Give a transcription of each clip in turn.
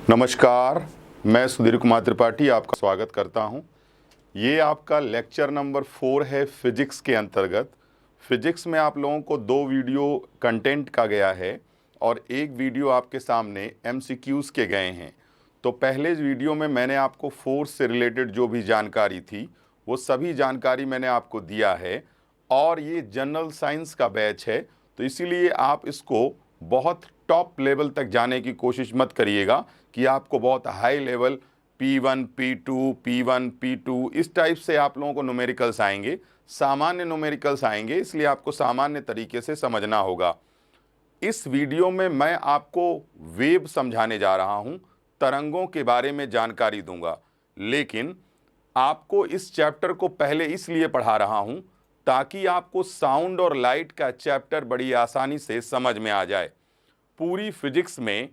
नमस्कार, मैं सुधीर कुमार त्रिपाठी आपका स्वागत करता हूं। ये आपका लेक्चर नंबर 4 है फिजिक्स के अंतर्गत। फिजिक्स में आप लोगों को 2 वीडियो कंटेंट का गया है और एक वीडियो आपके सामने एमसीक्यूज़ के गए हैं। तो पहले वीडियो में मैंने आपको फोर्स से रिलेटेड जो भी जानकारी थी वो सभी जानकारी मैंने आपको दिया है और ये जनरल साइंस का बैच है, तो इसीलिए आप इसको बहुत टॉप लेवल तक जाने की कोशिश मत करिएगा कि आपको बहुत high level P1, P2, P1, P2 इस टाइप से आप लोगों को न्यूमेरिकल्स आएंगे, सामान्य न्यूमेरिकल्स आएंगे, इसलिए आपको सामान्य तरीके से समझना होगा। इस वीडियो में मैं आपको वेव समझाने जा रहा हूं, तरंगों के बारे में जानकारी दूंगा, लेकिन आपको इस चैप्टर को पहले इसलिए पढ़ा रहा हूं ताकि आपको साउंड और लाइट का चैप्टर बड़ी आसानी से समझ में आ जाए। पूरी फिजिक्स में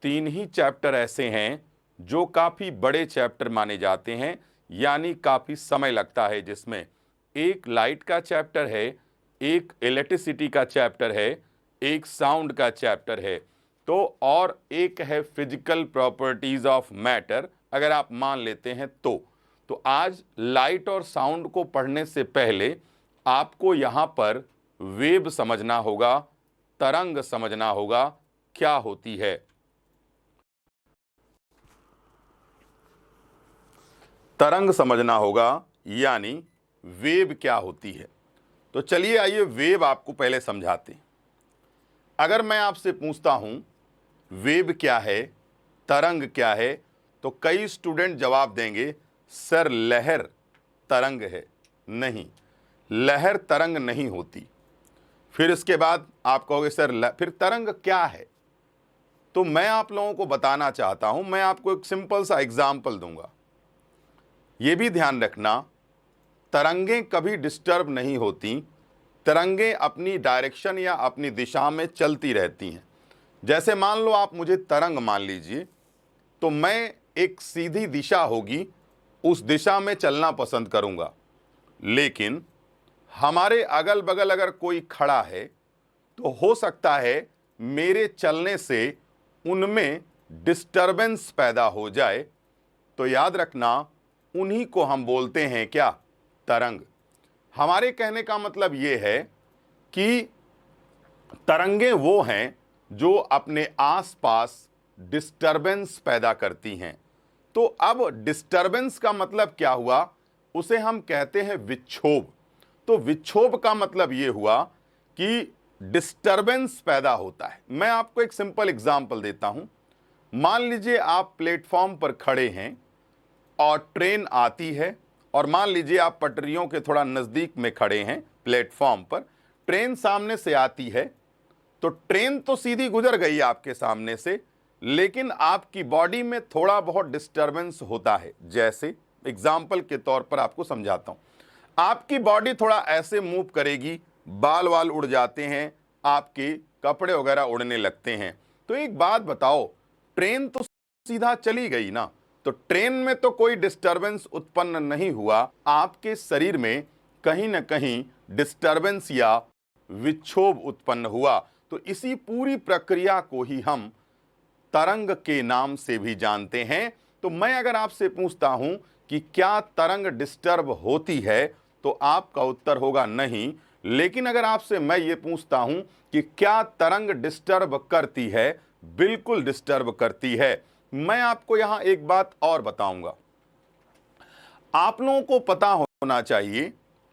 3 ही चैप्टर ऐसे हैं जो काफ़ी बड़े चैप्टर माने जाते हैं, यानी काफ़ी समय लगता है जिसमें एक लाइट का चैप्टर है, एक इलेक्ट्रिसिटी का चैप्टर है, एक साउंड का चैप्टर है, तो और एक है फिजिकल प्रॉपर्टीज ऑफ मैटर अगर आप मान लेते हैं तो आज लाइट और साउंड को पढ़ने से पहले आपको यहाँ पर वेव समझना होगा, तरंग समझना होगा क्या होती है। तरंग समझना होगा यानी वेव क्या होती है। तो चलिए आइए वेव आपको पहले समझाते हैं। अगर मैं आपसे पूछता हूं वेव क्या है, तरंग क्या है, तो कई स्टूडेंट जवाब देंगे सर लहर तरंग है। नहीं, लहर तरंग नहीं होती। फिर इसके बाद आप कहोगे सर फिर तरंग क्या है। तो मैं आप लोगों को बताना चाहता हूं, मैं आपको एक सिंपल सा एग्जाम्पल दूंगा। यह भी ध्यान रखना, तरंगें कभी डिस्टर्ब नहीं होती, तरंगें अपनी डायरेक्शन या अपनी दिशा में चलती रहती हैं। जैसे मान लो आप मुझे तरंग मान लीजिए, तो मैं एक सीधी दिशा होगी उस दिशा में चलना पसंद करूंगा, लेकिन हमारे अगल बगल अगर कोई खड़ा है तो हो सकता है मेरे चलने से उनमें डिस्टरबेंस पैदा हो जाए। तो याद रखना, उन्हीं को हम बोलते हैं क्या, तरंग। हमारे कहने का मतलब यह है कि तरंगें वो हैं जो अपने आसपास डिस्टरबेंस पैदा करती हैं। तो अब डिस्टरबेंस का मतलब क्या हुआ, उसे हम कहते हैं विक्षोभ। तो विक्षोभ का मतलब यह हुआ कि डिस्टरबेंस पैदा होता है। मैं आपको एक सिंपल एग्जांपल देता हूं। मान लीजिए आप प्लेटफॉर्म पर खड़े हैं और ट्रेन आती है, और मान लीजिए आप पटरियों के थोड़ा नजदीक में खड़े हैं प्लेटफॉर्म पर, ट्रेन सामने से आती है, तो ट्रेन तो सीधी गुजर गई आपके सामने से, लेकिन आपकी बॉडी में थोड़ा बहुत डिस्टरबेंस होता है। जैसे एग्जाम्पल के तौर पर आपको समझाता हूं, आपकी बॉडी थोड़ा ऐसे मूव करेगी, बाल वाल उड़ जाते हैं, आपके कपड़े वगैरह उड़ने लगते हैं। तो एक बात बताओ, ट्रेन तो सीधा चली गई ना, तो ट्रेन में तो कोई डिस्टरबेंस उत्पन्न नहीं हुआ, आपके शरीर में कहीं ना कहीं डिस्टरबेंस या विक्षोभ उत्पन्न हुआ। तो इसी पूरी प्रक्रिया को ही हम तरंग के नाम से भी जानते हैं। तो मैं अगर आपसे पूछता हूं कि क्या तरंग डिस्टर्ब होती है, तो आपका उत्तर होगा नहीं। लेकिन अगर आपसे मैं ये पूछता हूं कि क्या तरंग डिस्टर्ब करती है, बिल्कुल डिस्टर्ब करती है। मैं आपको यहां एक बात और बताऊंगा। आप लोगों को पता होना चाहिए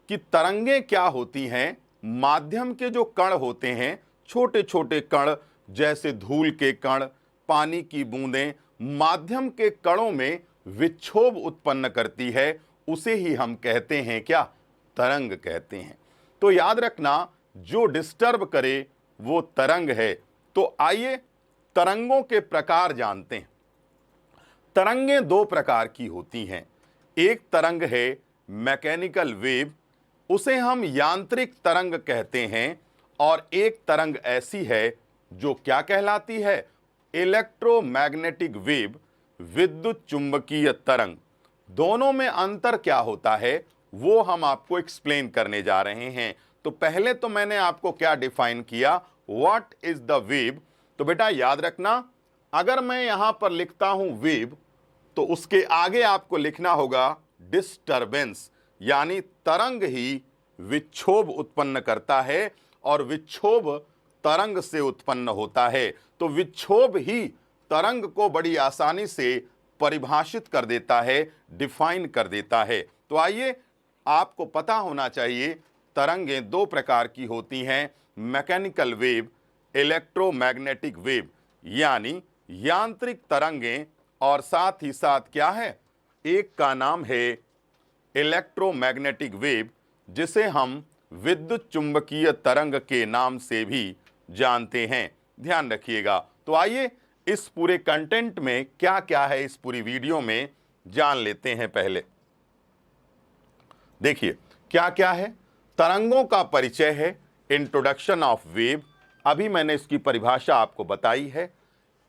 कि तरंगें क्या होती हैं। माध्यम के जो कण होते हैं, छोटे छोटे कण, जैसे धूल के कण, पानी की बूंदें, माध्यम के कणों में विक्षोभ उत्पन्न करती है, उसे ही हम कहते हैं क्या, तरंग कहते हैं। तो याद रखना, जो डिस्टर्ब करे वो तरंग है। तो आइए तरंगों के प्रकार जानते हैं। तरंगें 2 प्रकार की होती हैं। एक तरंग है मैकेनिकल वेव, उसे हम यांत्रिक तरंग कहते हैं, और एक तरंग ऐसी है जो क्या कहलाती है, इलेक्ट्रोमैग्नेटिक वेव, विद्युत चुंबकीय तरंग। दोनों में अंतर क्या होता है वो हम आपको एक्सप्लेन करने जा रहे हैं। तो पहले तो मैंने आपको क्या डिफाइन किया, व्हाट इज द वेव। तो बेटा याद रखना, अगर मैं यहां पर लिखता हूं वेव, तो उसके आगे आपको लिखना होगा डिस्टरबेंस, यानी तरंग ही विक्षोभ उत्पन्न करता है और विक्षोभ तरंग से उत्पन्न होता है। तो विक्षोभ ही तरंग को बड़ी आसानी से परिभाषित कर देता है, डिफाइन कर देता है। तो आइए, आपको पता होना चाहिए तरंगें दो प्रकार की होती हैं, मैकेनिकल वेव, इलेक्ट्रोमैग्नेटिक वेव, यानी यांत्रिक तरंगें, और साथ ही साथ क्या है, एक का नाम है इलेक्ट्रोमैग्नेटिक वेव, जिसे हम विद्युत चुंबकीय तरंग के नाम से भी जानते हैं। ध्यान रखिएगा। तो आइए, इस पूरे कंटेंट में क्या क्या है इस पूरी वीडियो में जान लेते हैं। पहले देखिए क्या क्या है। तरंगों का परिचय है, इंट्रोडक्शन ऑफ वेव, अभी मैंने इसकी परिभाषा आपको बताई है।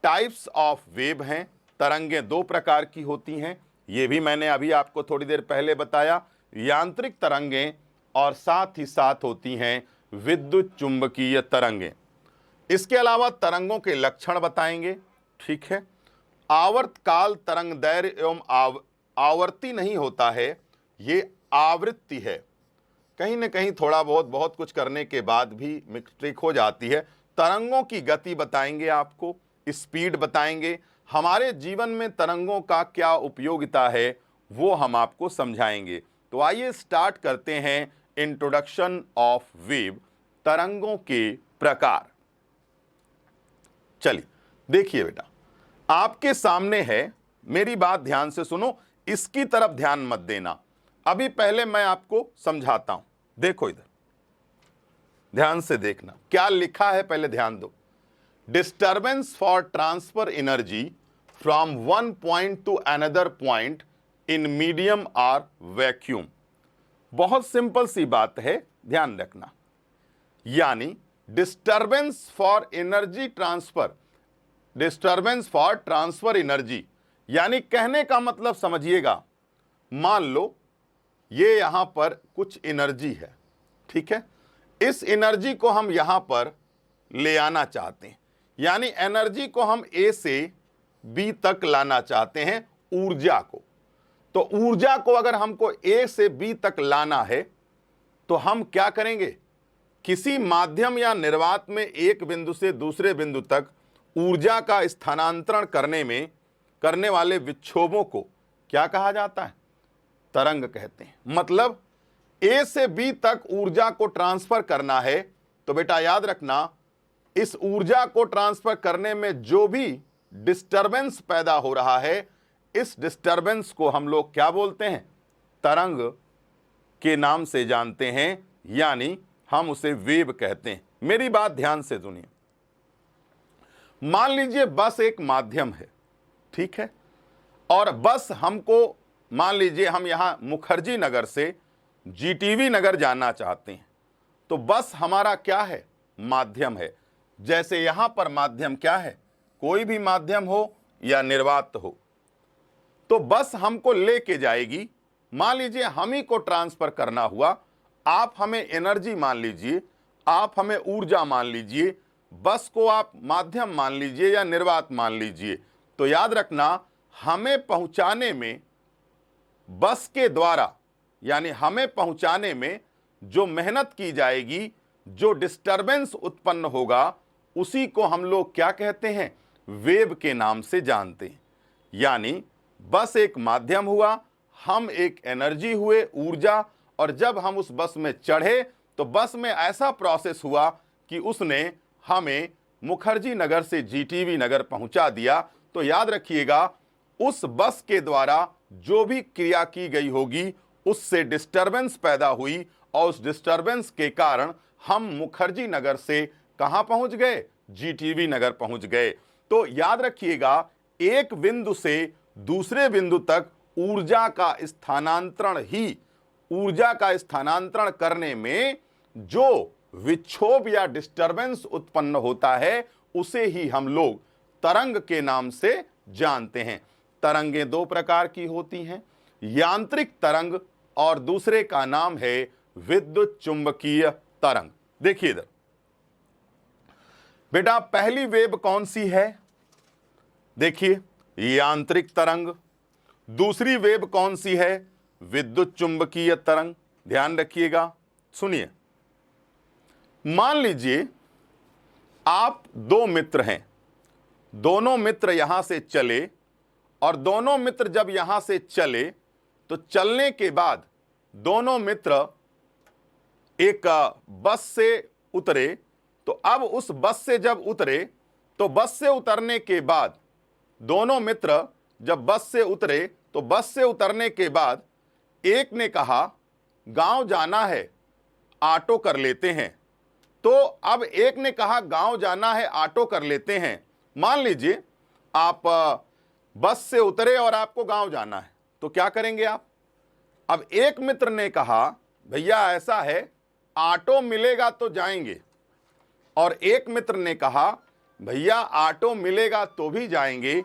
टाइप्स ऑफ वेव हैं, तरंगें दो प्रकार की होती हैं, ये भी मैंने अभी आपको थोड़ी देर पहले बताया। यांत्रिक तरंगें और साथ ही साथ होती हैं विद्युत चुंबकीय तरंगें। इसके अलावा तरंगों के लक्षण बताएंगे, ठीक है। आवर्तकाल तरंग दैर्घ्य एवं आवर्ती नहीं होता है, ये आवृत्ति है। कहीं न कहीं थोड़ा बहुत कुछ करने के बाद भी मिस्टेक हो जाती है। तरंगों की गति बताएंगे, आपको स्पीड बताएंगे, हमारे जीवन में तरंगों का क्या उपयोगिता है वो हम आपको समझाएंगे। तो आइए स्टार्ट करते हैं इंट्रोडक्शन ऑफ वेव, तरंगों के प्रकार। चलिए देखिए बेटा, आपके सामने है, मेरी बात ध्यान से सुनो, इसकी तरफ ध्यान मत देना, अभी पहले मैं आपको समझाता हूं। देखो इधर ध्यान से देखना क्या लिखा है, पहले ध्यान दो। Disturbance for transfer energy from one point to another point in medium or vacuum. बहुत सिंपल सी बात है, ध्यान रखना। यानी disturbance for energy transfer, disturbance for transfer energy, यानी कहने का मतलब समझिएगा, मान लो ये यहां पर कुछ एनर्जी है, ठीक है। इस एनर्जी को हम यहां पर ले आना चाहते हैं, यानी एनर्जी को हम ए से बी तक लाना चाहते हैं, ऊर्जा को। तो ऊर्जा को अगर हमको ए से बी तक लाना है तो हम क्या करेंगे, किसी माध्यम या निर्वात में एक बिंदु से दूसरे बिंदु तक ऊर्जा का स्थानांतरण करने वाले विक्षोभों को क्या कहा जाता है, तरंग कहते हैं। मतलब ए से बी तक ऊर्जा को ट्रांसफर करना है, तो बेटा याद रखना, इस ऊर्जा को ट्रांसफर करने में जो भी डिस्टरबेंस पैदा हो रहा है, इस डिस्टरबेंस को हम लोग क्या बोलते हैं, तरंग के नाम से जानते हैं, यानी हम उसे वेव कहते हैं। मेरी बात ध्यान से सुनिए। मान लीजिए बस एक माध्यम है, ठीक है, और बस हमको, मान लीजिए हम यहां मुखर्जी नगर से जीटीवी नगर जाना चाहते हैं, तो बस हमारा क्या है, माध्यम है। जैसे यहां पर माध्यम क्या है, कोई भी माध्यम हो या निर्वात हो, तो बस हमको लेके जाएगी। मान लीजिए हम ही को ट्रांसफर करना हुआ, आप हमें एनर्जी मान लीजिए, आप हमें ऊर्जा मान लीजिए, बस को आप माध्यम मान लीजिए या निर्वात मान लीजिए। तो याद रखना, हमें पहुंचाने में बस के द्वारा, यानी हमें पहुंचाने में जो मेहनत की जाएगी, जो डिस्टरबेंस उत्पन्न होगा, उसी को हम लोग क्या कहते हैं, वेव के नाम से जानते हैं। यानी बस एक माध्यम हुआ, हम एक एनर्जी हुए, ऊर्जा, और जब हम उस बस में चढ़े तो बस में ऐसा प्रोसेस हुआ कि उसने हमें मुखर्जी नगर से जीटीवी नगर पहुंचा दिया। तो याद रखिएगा, उस बस के द्वारा जो भी क्रिया की गई होगी, उससे डिस्टरबेंस पैदा हुई, और उस डिस्टरबेंस के कारण हम मुखर्जी नगर से कहां पहुंच गए, जीटीवी नगर पहुंच गए। तो याद रखिएगा, एक बिंदु से दूसरे बिंदु तक ऊर्जा का स्थानांतरण करने में जो विक्षोभ या डिस्टरबेंस उत्पन्न होता है, उसे ही हम लोग तरंग के नाम से जानते हैं। तरंगें दो प्रकार की होती हैं, यांत्रिक तरंग और दूसरे का नाम है विद्युत चुंबकीय तरंग। देखिए इधर बेटा, पहली वेव कौन सी है, देखिए, यांत्रिक तरंग। दूसरी वेव कौन सी है? विद्युत चुंबकीय तरंग। ध्यान रखिएगा, सुनिए। मान लीजिए आप दो मित्र हैं, दोनों मित्र यहां से चले, और दोनों मित्र जब यहां से चले तो चलने के बाद दोनों मित्र एक बस से उतरे। तो अब उस बस से जब उतरे तो बस से उतरने के बाद दोनों मित्र जब बस से उतरे तो बस से उतरने के बाद एक ने कहा गांव जाना है, ऑटो कर लेते हैं। तो अब एक ने कहा गांव जाना है, ऑटो कर लेते हैं। मान लीजिए आप बस से उतरे और आपको गांव जाना है, तो क्या करेंगे आप? अब एक मित्र ने कहा भैया ऐसा है, ऑटो मिलेगा तो जाएंगे, और एक मित्र ने कहा भैया ऑटो मिलेगा तो भी जाएंगे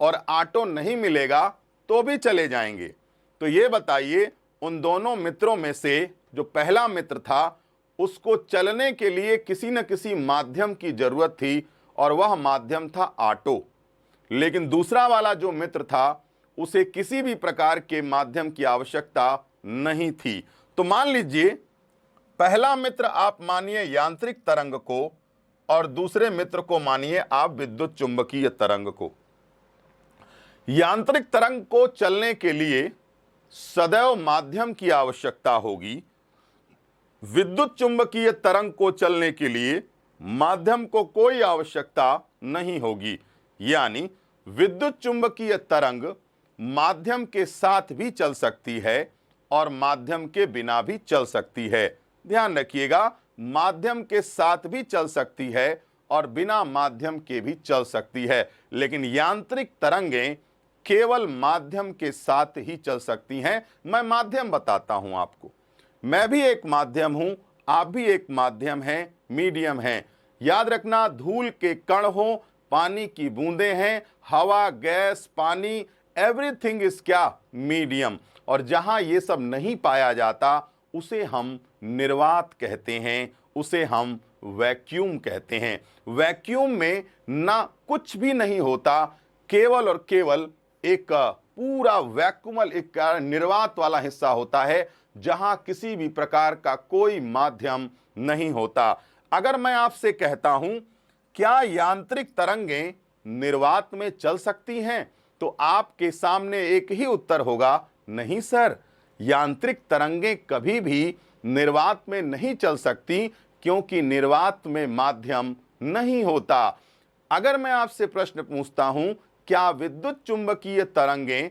और ऑटो नहीं मिलेगा तो भी चले जाएंगे। तो ये बताइए, उन दोनों मित्रों में से जो पहला मित्र था उसको चलने के लिए किसी न किसी माध्यम की जरूरत थी, और वह माध्यम था ऑटो। लेकिन दूसरा वाला जो मित्र था उसे किसी भी प्रकार के माध्यम की आवश्यकता नहीं थी। तो मान लीजिए पहला मित्र आप मानिए यांत्रिक तरंग को, और दूसरे मित्र को मानिए आप विद्युत चुंबकीय तरंग को। यांत्रिक तरंग को चलने के लिए सदैव माध्यम की आवश्यकता होगी। विद्युत चुंबकीय तरंग को चलने के लिए माध्यम को कोई आवश्यकता नहीं होगी। यानी विद्युत चुंबकीय तरंग माध्यम के साथ भी चल सकती है और माध्यम के बिना भी चल सकती है। ध्यान रखिएगा, माध्यम के साथ भी चल सकती है और बिना माध्यम के भी चल सकती है, लेकिन यांत्रिक तरंगें केवल माध्यम के साथ ही चल सकती हैं। मैं माध्यम बताता हूं आपको। मैं भी एक माध्यम हूं, आप भी एक माध्यम हैं, मीडियम हैं। याद रखना, धूल के कण हो, पानी की बूंदें हैं, हवा, गैस, पानी, एवरीथिंग इज क्या? मीडियम। और जहां ये सब नहीं पाया जाता उसे हम निर्वात कहते हैं, उसे हम वैक्यूम कहते हैं। वैक्यूम में ना कुछ भी नहीं होता, केवल और केवल एक पूरा वैक्यूमल एक निर्वात वाला हिस्सा होता है जहां किसी भी प्रकार का कोई माध्यम नहीं होता। अगर मैं आपसे कहता हूं क्या यांत्रिक तरंगें निर्वात में चल सकती हैं, तो आपके सामने एक ही उत्तर होगा, नहीं सर, यांत्रिक तरंगें कभी भी निर्वात में नहीं चल सकती, क्योंकि निर्वात में माध्यम नहीं होता। अगर मैं आपसे प्रश्न पूछता हूं क्या विद्युत चुंबकीय तरंगें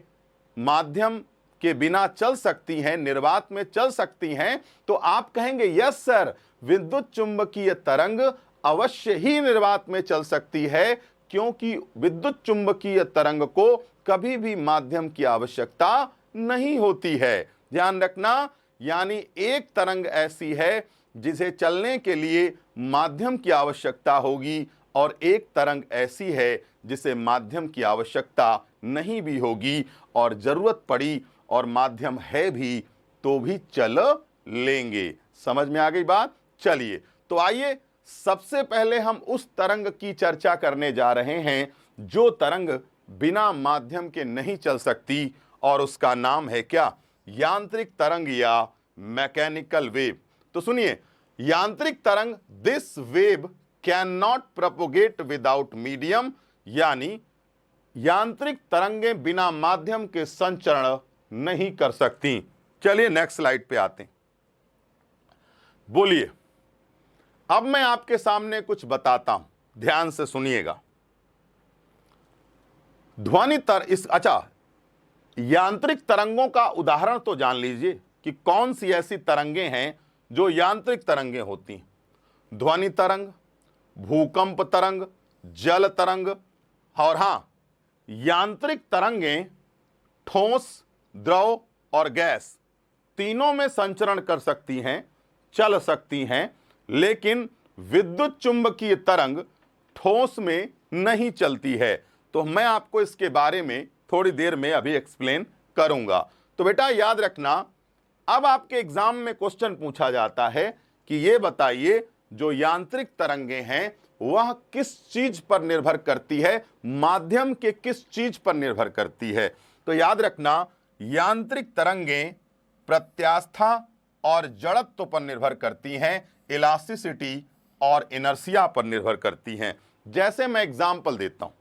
माध्यम के बिना चल सकती हैं, निर्वात में चल सकती हैं, तो आप कहेंगे यस सर, विद्युत चुंबकीय तरंग अवश्य ही निर्वात में चल सकती है, क्योंकि विद्युत चुंबकीय तरंग को कभी भी माध्यम की आवश्यकता नहीं होती है। ध्यान रखना, यानी एक तरंग ऐसी है जिसे चलने के लिए माध्यम की आवश्यकता होगी, और एक तरंग ऐसी है जिसे माध्यम की आवश्यकता नहीं भी होगी, और जरूरत पड़ी और माध्यम है भी तो भी चल लेंगे। समझ में आ गई बात? चलिए, तो आइए सबसे पहले हम उस तरंग की चर्चा करने जा रहे हैं जो तरंग बिना माध्यम के नहीं चल सकती, और उसका नाम है क्या? यांत्रिक तरंग या मैकेनिकल वेव। तो सुनिए, यांत्रिक तरंग, this wave can not propagate without medium, यानी यांत्रिक तरंगें बिना माध्यम के संचरण नहीं कर सकती। चलिए नेक्स्ट स्लाइड पे आते हैं। बोलिए, अब मैं आपके सामने कुछ बताता हूं, ध्यान से सुनिएगा। यांत्रिक तरंगों का उदाहरण तो जान लीजिए कि कौन सी ऐसी तरंगें हैं जो यांत्रिक तरंगें होती हैं। ध्वनि तरंग, भूकंप तरंग, जल तरंग, और हां, यांत्रिक तरंगें ठोस, द्रव और गैस तीनों में संचरण कर सकती हैं, चल सकती हैं, लेकिन विद्युत चुंबकीय तरंग ठोस में नहीं चलती है। तो मैं आपको इसके बारे में थोड़ी देर में अभी एक्सप्लेन करूंगा। तो बेटा याद रखना, अब आपके एग्जाम में क्वेश्चन पूछा जाता है कि ये बताइए जो यांत्रिक तरंगें हैं वह किस चीज पर निर्भर करती है, माध्यम के किस चीज पर निर्भर करती है। तो याद रखना, यांत्रिक तरंगें प्रत्यास्था और जड़त्व पर निर्भर करती हैं, इलास्टिसिटी और इनर्शिया पर निर्भर करती हैं। जैसे मैं एग्जाम्पल देता हूं,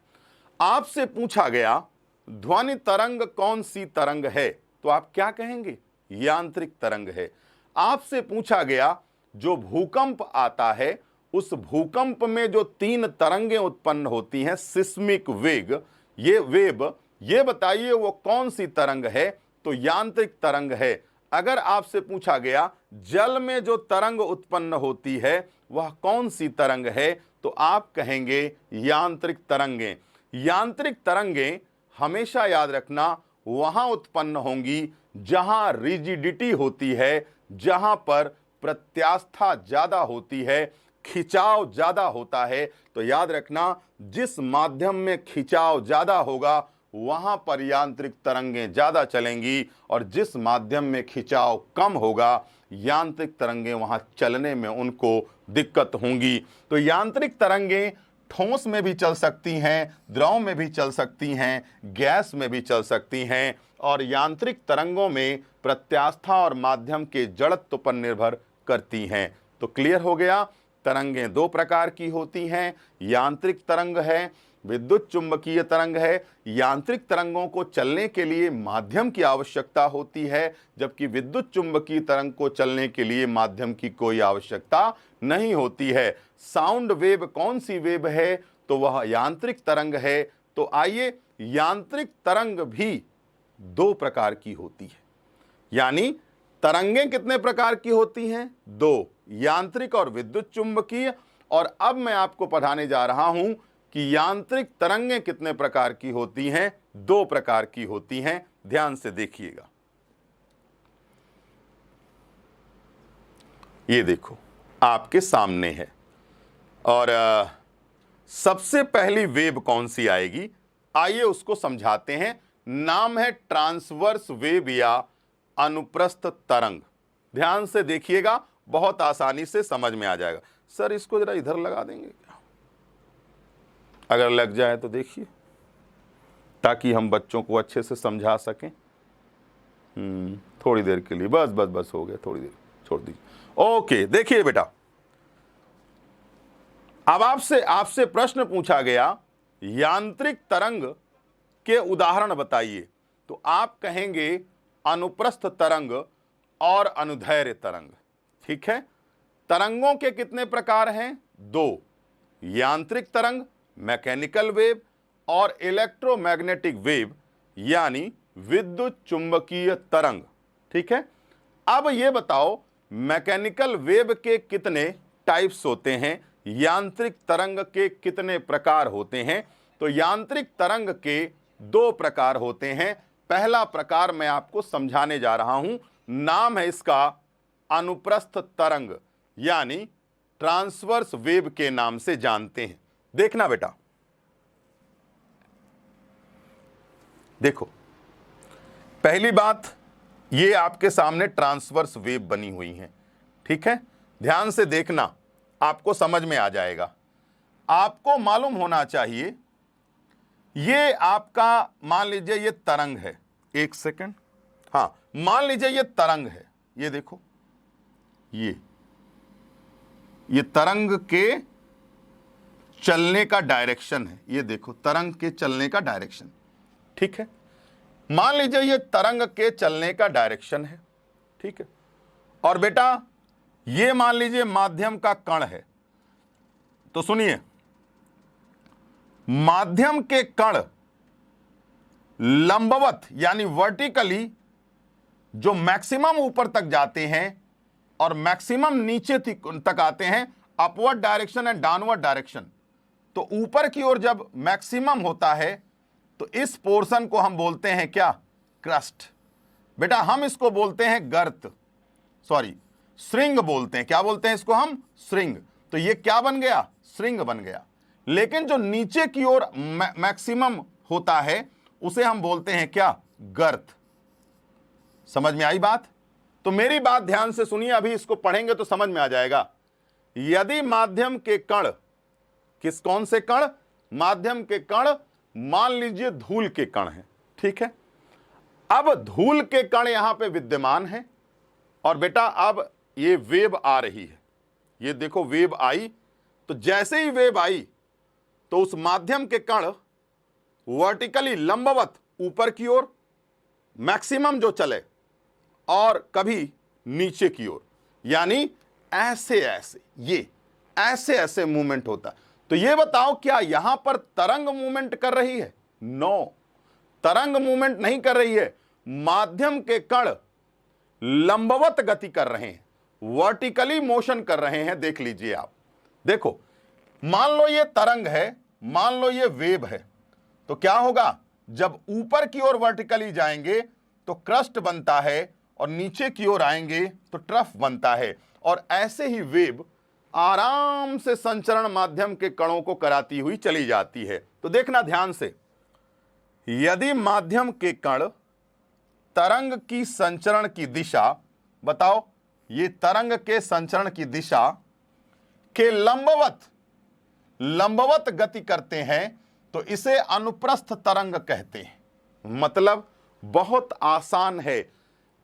आपसे पूछा गया ध्वनि तरंग कौन सी तरंग है, तो आप क्या कहेंगे? यांत्रिक तरंग है। आपसे पूछा गया जो भूकंप आता है, उस भूकंप में जो 3 तरंगें उत्पन्न होती हैं, सिस्मिक वेग, ये बताइए वो कौन सी तरंग है, तो यांत्रिक तरंग है। अगर आपसे पूछा गया जल में जो तरंग उत्पन्न होती है वह कौन सी तरंग है, तो आप कहेंगे यांत्रिक तरंगें। यांत्रिक तरंगें हमेशा याद रखना वहां उत्पन्न होंगी जहां रिजिडिटी होती है, जहां पर प्रत्यास्था ज्यादा होती है, खिंचाव ज्यादा होता है। तो याद रखना, जिस माध्यम में खिंचाव ज्यादा होगा वहां पर यांत्रिक तरंगें ज्यादा चलेंगी, और जिस माध्यम में खिंचाव कम होगा यांत्रिक तरंगें वहां चलने में उनको दिक्कत होंगी। तो यांत्रिक तरंगें ठोस में भी चल सकती हैं, द्रव में भी चल सकती हैं, गैस में भी चल सकती हैं, और यांत्रिक तरंगों में प्रत्यास्था और माध्यम के जड़त्व पर निर्भर करती हैं। तो क्लियर हो गया, तरंगें 2 प्रकार की होती हैं, यांत्रिक तरंग है, विद्युत चुंबकीय तरंग है। यांत्रिक तरंगों को चलने के लिए माध्यम की आवश्यकता होती है, जबकि विद्युत चुंबकीय तरंग को चलने के लिए माध्यम की कोई आवश्यकता नहीं होती है। साउंड वेव कौन सी वेव है, तो वह यांत्रिक तरंग है। तो आइए, यांत्रिक तरंग भी 2 प्रकार की होती है, यानी तरंगें कितने प्रकार की होती हैं? 2, यांत्रिक और विद्युत चुंबकीय। और अब मैं आपको पढ़ाने जा रहा हूं कि यांत्रिक तरंगें कितने प्रकार की होती हैं? 2 प्रकार की होती हैं। ध्यान से देखिएगा, ये देखो आपके सामने है, और सबसे पहली वेव कौन सी आएगी, आइए उसको समझाते हैं। नाम है ट्रांसवर्स वेव या अनुप्रस्थ तरंग। ध्यान से देखिएगा, बहुत आसानी से समझ में आ जाएगा। सर इसको जरा इधर लगा देंगे क्या? अगर लग जाए तो देखिए, ताकि हम बच्चों को अच्छे से समझा सकें। थोड़ी देर के लिए, बस हो गया, थोड़ी देर छोड़ दीजिए। ओके, देखिए बेटा, अब आपसे प्रश्न पूछा गया यांत्रिक तरंग के उदाहरण बताइए, तो आप कहेंगे अनुप्रस्थ तरंग और अनुदैर्ध्य तरंग। ठीक है, तरंगों के कितने प्रकार हैं? 2, यांत्रिक तरंग मैकेनिकल वेव और इलेक्ट्रोमैग्नेटिक वेव यानी विद्युत चुंबकीय तरंग। ठीक है, अब ये बताओ मैकेनिकल वेव के कितने टाइप्स होते हैं, यांत्रिक तरंग के कितने प्रकार होते हैं? तो यांत्रिक तरंग के 2 प्रकार होते हैं। पहला प्रकार मैं आपको समझाने जा रहा हूं, नाम है इसका अनुप्रस्थ तरंग, यानी ट्रांसवर्स वेव के नाम से जानते हैं। देखना बेटा, देखो पहली बात, ये आपके सामने ट्रांसवर्स वेव बनी हुई है। ठीक है, ध्यान से देखना, आपको समझ में आ जाएगा। आपको मालूम होना चाहिए, ये आपका मान लीजिए ये तरंग है। एक सेकंड, हाँ, मान लीजिए ये तरंग है, ये देखो, ये तरंग के चलने का डायरेक्शन है। ये देखो तरंग के चलने का डायरेक्शन। ठीक है, मान लीजिए ये तरंग के चलने का डायरेक्शन है। ठीक है, और बेटा ये मान लीजिए माध्यम का कण है। तो सुनिए, माध्यम के कण लंबवत यानी वर्टिकली जो मैक्सिमम ऊपर तक जाते हैं और मैक्सिमम नीचे तक आते हैं, upward direction and downward direction. तो ऊपर की ओर जब मैक्सिमम होता है तो इस पोर्शन को हम बोलते हैं क्या? क्रस्ट। बेटा हम इसको बोलते हैं गर्त, सॉरी श्रिंग बोलते हैं। क्या बोलते हैं इसको हम? श्रिंग। तो ये क्या बन गया? श्रिंग बन गया। लेकिन जो नीचे की ओर मैक्सिमम होता है उसे हम बोलते हैं क्या? गर्त। समझ में आई बात? तो मेरी बात ध्यान से सुनिए, अभी इसको पढ़ेंगे तो समझ में आ जाएगा। यदि माध्यम के कण किस कौन से कण? माध्यम के कण, मान लीजिए धूल के कण हैं, ठीक है। अब धूल के कण यहां पे विद्यमान है और बेटा अब ये वेव आ रही है, ये देखो वेव आई, तो जैसे ही वेव आई तो उस माध्यम के कण वर्टिकली लंबवत ऊपर की ओर मैक्सिमम जो चले और कभी नीचे की ओर, यानी ऐसे ऐसे, ये ऐसे ऐसे मूवमेंट होता है। तो ये बताओ क्या यहां पर तरंग मूवमेंट कर रही है? नो, तरंग मूवमेंट नहीं कर रही है। माध्यम के कण लंबवत गति कर रहे हैं, वर्टिकली मोशन कर रहे हैं। देख लीजिए आप, देखो मान लो ये तरंग है, मान लो ये वेव है, तो क्या होगा? जब ऊपर की ओर वर्टिकली जाएंगे तो क्रस्ट बनता है और नीचे की ओर आएंगे तो ट्रफ बनता है, और ऐसे ही वेव आराम से संचरण माध्यम के कणों को कराती हुई चली जाती है। तो देखना ध्यान से, यदि माध्यम के कण तरंग की संचरण की दिशा, बताओ ये तरंग के संचरण की दिशा के लंबवत गति करते हैं तो इसे अनुप्रस्थ तरंग कहते हैं। मतलब बहुत आसान है,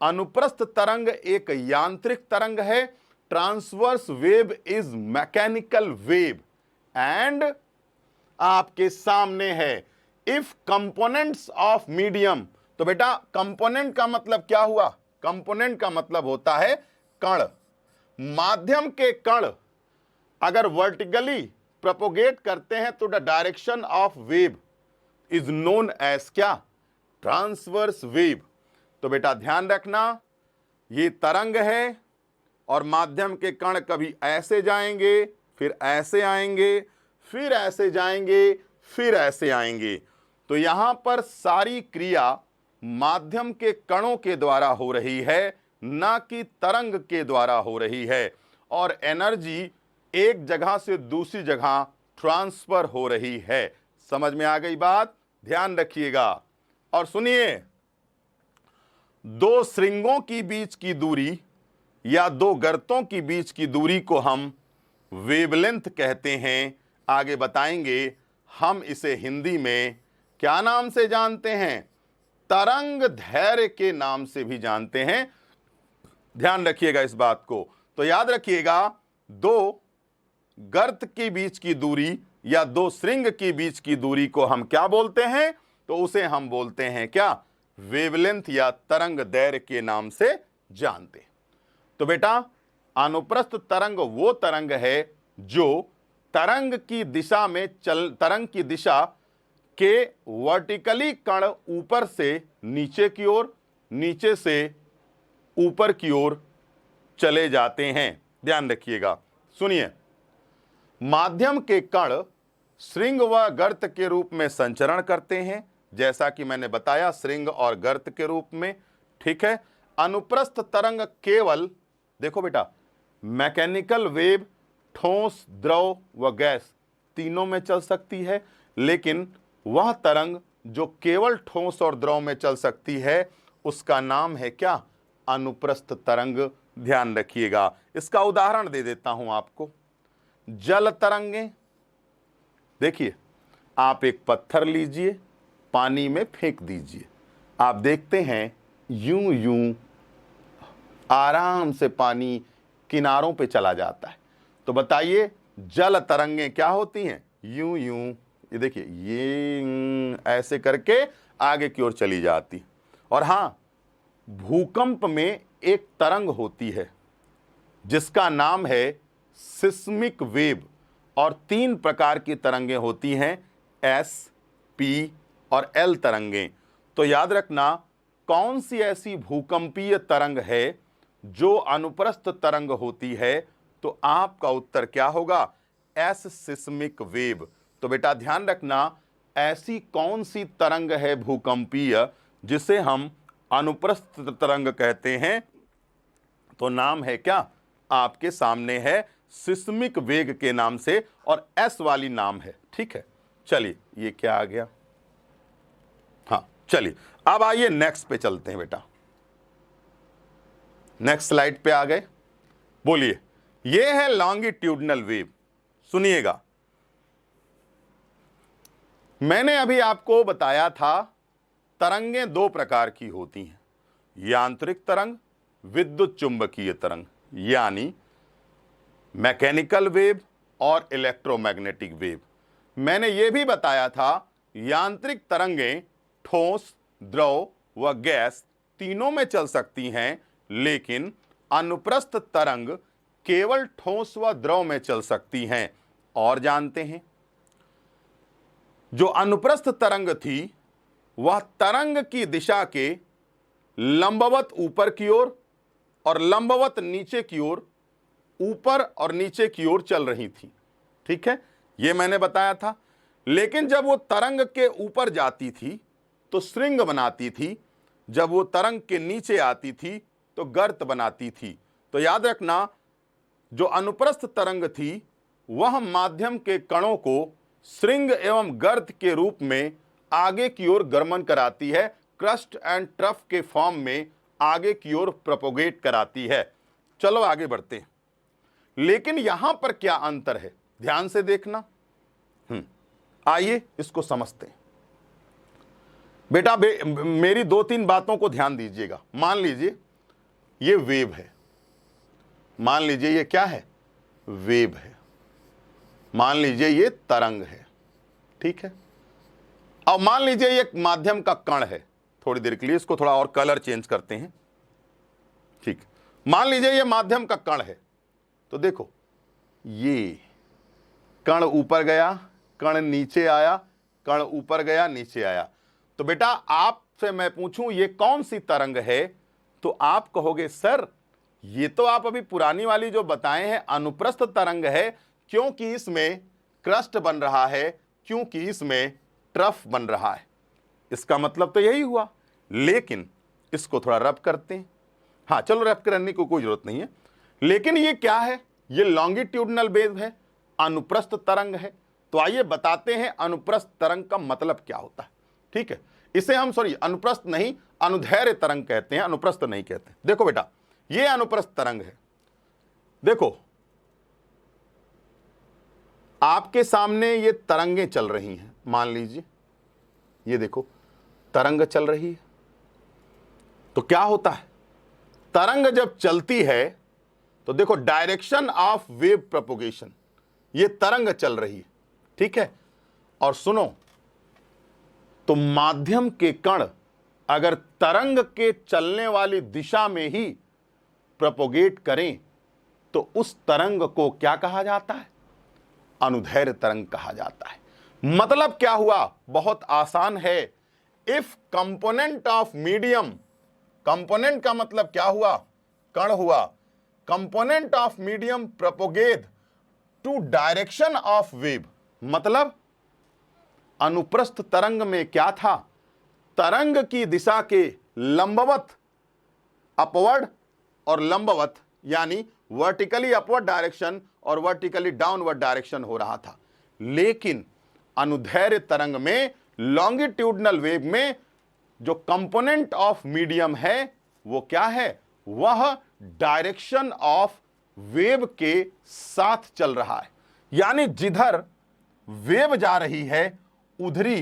अनुप्रस्थ तरंग एक यांत्रिक तरंग है, transverse wave is mechanical wave, and आपके सामने है इफ कंपोनेंट्स ऑफ मीडियम। तो बेटा कंपोनेंट का मतलब क्या हुआ? कंपोनेंट का मतलब होता है कण। माध्यम के कण अगर वर्टिकली प्रोपोगेट करते हैं तो the direction of wave is known as क्या? Transverse wave. तो बेटा ध्यान रखना, ये तरंग है और माध्यम के कण कभी ऐसे जाएंगे, फिर ऐसे आएंगे, फिर ऐसे जाएंगे, फिर ऐसे आएंगे। तो यहां पर सारी क्रिया माध्यम के कणों के द्वारा हो रही है, ना कि तरंग के द्वारा हो रही है, और एनर्जी एक जगह से दूसरी जगह ट्रांसफर हो रही है। समझ में आ गई बात? ध्यान रखिएगा और सुनिए, दो श्रृंगों की बीच की दूरी या दो गर्तों की बीच की दूरी को हम वेवलेंथ कहते हैं। आगे बताएंगे, हम इसे हिंदी में क्या नाम से जानते हैं? तरंग दैर्घ्य के नाम से भी जानते हैं। ध्यान रखिएगा इस बात को। तो याद रखिएगा, दो गर्त के बीच की दूरी या दो श्रृंग के बीच की दूरी को हम क्या बोलते हैं? तो उसे हम बोलते हैं क्या? वेवलेंथ या तरंग दैर्घ्य के नाम से जानते हैं। तो बेटा अनुप्रस्थ तरंग वो तरंग है जो तरंग की दिशा में तरंग की दिशा के वर्टिकली कण ऊपर से नीचे की ओर, नीचे से ऊपर की ओर चले जाते हैं। ध्यान रखिएगा, सुनिए, माध्यम के कण श्रृंग व गर्त के रूप में संचरण करते हैं, जैसा कि मैंने बताया, श्रृंग और गर्त के रूप में, ठीक है। अनुप्रस्थ तरंग केवल, देखो बेटा, मैकेनिकल वेव ठोस, द्रव व गैस तीनों में चल सकती है, लेकिन वह तरंग जो केवल ठोस और द्रव में चल सकती है उसका नाम है क्या? अनुप्रस्थ तरंग। ध्यान रखिएगा, इसका उदाहरण दे देता हूं आपको। जल तरंगें, देखिए, आप एक पत्थर लीजिए, पानी में फेंक दीजिए, आप देखते हैं यूं यूं आराम से पानी किनारों पे चला जाता है। तो बताइए जल तरंगें क्या होती हैं? यूं यूं, ये देखिए, ये ऐसे करके आगे की ओर चली जाती। और हां, भूकंप में एक तरंग होती है जिसका नाम है सिस्मिक वेव, और तीन प्रकार की तरंगें होती हैं, एस, पी और एल तरंगें। तो याद रखना, कौन सी ऐसी भूकंपीय तरंग है जो अनुप्रस्थ तरंग होती है? तो आपका उत्तर क्या होगा? S, seismic wave. तो बेटा ध्यान रखना, ऐसी कौन सी तरंग है भूकंपीय जिसे हम अनुप्रस्थ तरंग कहते हैं? तो नाम है क्या? आपके सामने है सिस्मिक वेग के नाम से, और एस वाली नाम है, ठीक है। चलिए, ये क्या आ गया? हाँ, चलिए अब आइए नेक्स्ट पे चलते हैं बेटा। नेक्स्ट स्लाइड पे आ गए, बोलिए। ये है लॉन्गिट्यूडनल वेव। सुनिएगा, मैंने अभी आपको बताया था तरंगें दो प्रकार की होती हैं, यांत्रिक तरंग, विद्युत चुंबकीय तरंग, यानी मैकेनिकल वेव और इलेक्ट्रोमैग्नेटिक वेव। मैंने यह भी बताया था यांत्रिक तरंगें ठोस, द्रव व गैस तीनों में चल सकती हैं, लेकिन अनुप्रस्थ तरंग केवल ठोस व द्रव में चल सकती हैं। और जानते हैं, जो अनुप्रस्थ तरंग थी वह तरंग की दिशा के लंबवत ऊपर की ओर और लंबवत नीचे की ओर, ऊपर और नीचे की ओर चल रही थी। ठीक है, यह मैंने बताया था। लेकिन जब वो तरंग के ऊपर जाती थी तो श्रृंग बनाती थी, जब वो तरंग के नीचे आती थी तो गर्त बनाती थी। तो याद रखना, जो अनुप्रस्थ तरंग थी वह माध्यम के कणों को श्रृंग एवं गर्त के रूप में आगे की ओर गमन कराती है, क्रस्ट एंड ट्रफ के फॉर्म में आगे की ओर प्रोपोगेट कराती है। चलो आगे बढ़ते हैं। लेकिन यहां पर क्या अंतर है, ध्यान से देखना। आइए इसको समझते हैं। बेटा मेरी दो तीन बातों को ध्यान दीजिएगा। मान लीजिए ये वेव है, मान लीजिए ये क्या है, वेव है, मान लीजिए ये तरंग है। ठीक है, अब मान लीजिए ये माध्यम का कण है। थोड़ी देर के लिए इसको थोड़ा और कलर चेंज करते हैं। ठीक, मान लीजिए ये माध्यम का कण है। तो देखो, ये कण ऊपर गया, कण नीचे आया, कण ऊपर गया, नीचे आया। तो बेटा आपसे मैं पूछूं ये कौन सी तरंग है, तो आप कहोगे सर ये तो आप अभी पुरानी वाली जो बताए हैं अनुप्रस्थ तरंग है, क्योंकि इसमें क्रस्ट बन रहा है, क्योंकि इसमें ट्रफ बन रहा है। इसका मतलब तो यही हुआ। लेकिन इसको थोड़ा रब करते हैं। हाँ चलो, रब करने की कोई जरूरत नहीं है। लेकिन ये क्या है, ये लॉन्गिट्यूडनल वेव है, अनुप्रस्थ तरंग है। तो आइए बताते हैं अनुप्रस्थ तरंग का मतलब क्या होता है। ठीक है, इसे हम अनुप्रस्थ नहीं, अनुदैर्घ्य तरंग कहते हैं, अनुप्रस्थ नहीं कहते। देखो बेटा, ये अनुप्रस्थ तरंग है। देखो आपके सामने ये तरंगें चल रही हैं। मान लीजिए ये देखो तरंग चल रही है। तो क्या होता है, तरंग जब चलती है तो देखो डायरेक्शन ऑफ वेव प्रोपोगेशन, ये तरंग चल रही है। ठीक है, और सुनो, तो माध्यम के कण अगर तरंग के चलने वाली दिशा में ही प्रोपोगेट करें तो उस तरंग को क्या कहा जाता है, अनुदैर्घ्य तरंग कहा जाता है। मतलब क्या हुआ, बहुत आसान है। If component of medium, component का मतलब क्या हुआ, कण हुआ, component of medium propagate to direction of wave, मतलब अनुप्रस्थ तरंग में क्या था, तरंग की दिशा के लंबवत अपवर्ड और लंबवत यानी वर्टिकली अपवर्ड डायरेक्शन और वर्टिकली डाउनवर्ड डायरेक्शन हो रहा था। लेकिन अनुदैर्घ्य तरंग में, लॉन्गिट्यूडनल वेव में जो कंपोनेंट ऑफ मीडियम है वो क्या है, वह डायरेक्शन ऑफ वेव के साथ चल रहा है। यानी जिधर वेव जा रही है उधरी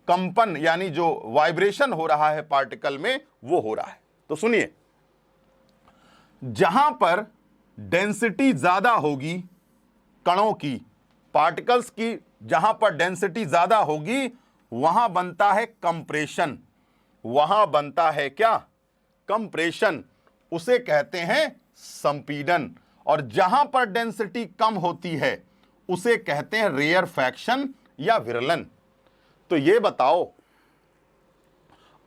कंपन यानी जो वाइब्रेशन हो रहा है पार्टिकल में वो हो रहा है। तो सुनिए, जहां पर डेंसिटी ज्यादा होगी कणों की, पार्टिकल्स की, जहां पर डेंसिटी ज्यादा होगी वहां बनता है कंप्रेशन, वहां बनता है क्या, कंप्रेशन, उसे कहते हैं संपीडन। और जहां पर डेंसिटी कम होती है उसे कहते हैं रेयरफैक्शन या विरलन। तो ये बताओ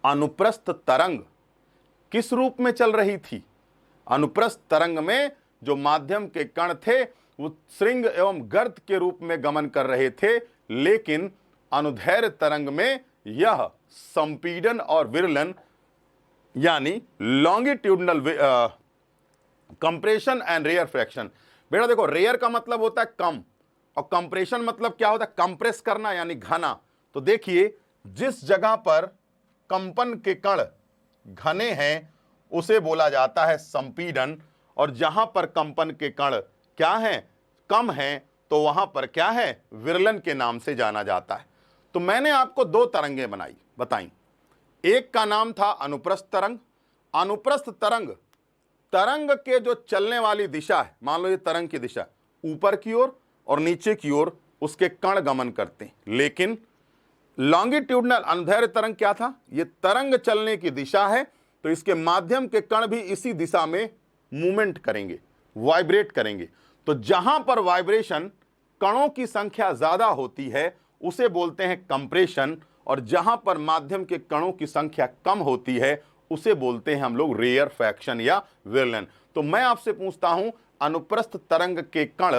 अनुप्रस्थ तरंग किस रूप में चल रही थी, अनुप्रस्थ तरंग में जो माध्यम के कण थे वो श्रृंग एवं गर्त के रूप में गमन कर रहे थे, लेकिन अनुदैर्घ्य तरंग में यह संपीडन और विरलन यानी लॉन्गिट्यूडनल कंप्रेशन एंड रेयरफैक्शन। बेटा देखो, रेयर का मतलब होता है कम और कंप्रेशन मतलब क्या होता है, कंप्रेस करना यानी घना। तो देखिए, जिस जगह पर कंपन के कण घने हैं उसे बोला जाता है संपीडन, और जहां पर कंपन के कण क्या हैं, कम हैं, तो वहां पर क्या है, विरलन के नाम से जाना जाता है। तो मैंने आपको दो तरंगें बताई। एक का नाम था अनुप्रस्थ तरंग। अनुप्रस्थ तरंग, तरंग के जो चलने वाली दिशा है, मान लो ये तरंग की दिशा ऊपर की ओर और नीचे की ओर उसके कण गमन करते हैं। लेकिन लॉन्गिट्यूडनल अनुदैर्ध्य तरंग क्या था? ये तरंग चलने की दिशा है, तो इसके माध्यम के कण भी इसी दिशा में मूवमेंट करेंगे, वाइब्रेट करेंगे। तो जहां पर वाइब्रेशन, कणों की संख्या ज्यादा होती है उसे बोलते हैं कंप्रेशन, और जहां पर माध्यम के कणों की संख्या कम होती है उसे बोलते हैं हम लोग रेयरफैक्शन या विरलन। तो मैं आपसे पूछता हूं अनुप्रस्थ तरंग के कण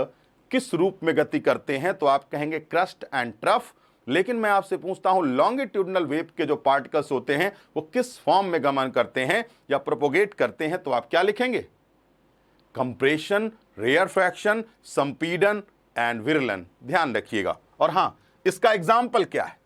किस रूप में गति करते हैं? तो आप कहेंगे क्रस्ट एंड ट्रफ। लेकिन मैं आपसे पूछता हूं लॉन्गिट्यूडनल वेव के जो पार्टिकल्स होते हैं वो किस फॉर्म में गमन करते हैं या प्रोपोगेट करते हैं? तो आप क्या लिखेंगे? कंप्रेशन, रेयरफैक्शन, संपीडन एंड विरलन। ध्यान रखिएगा। और हां, इसका एग्जाम्पल क्या है?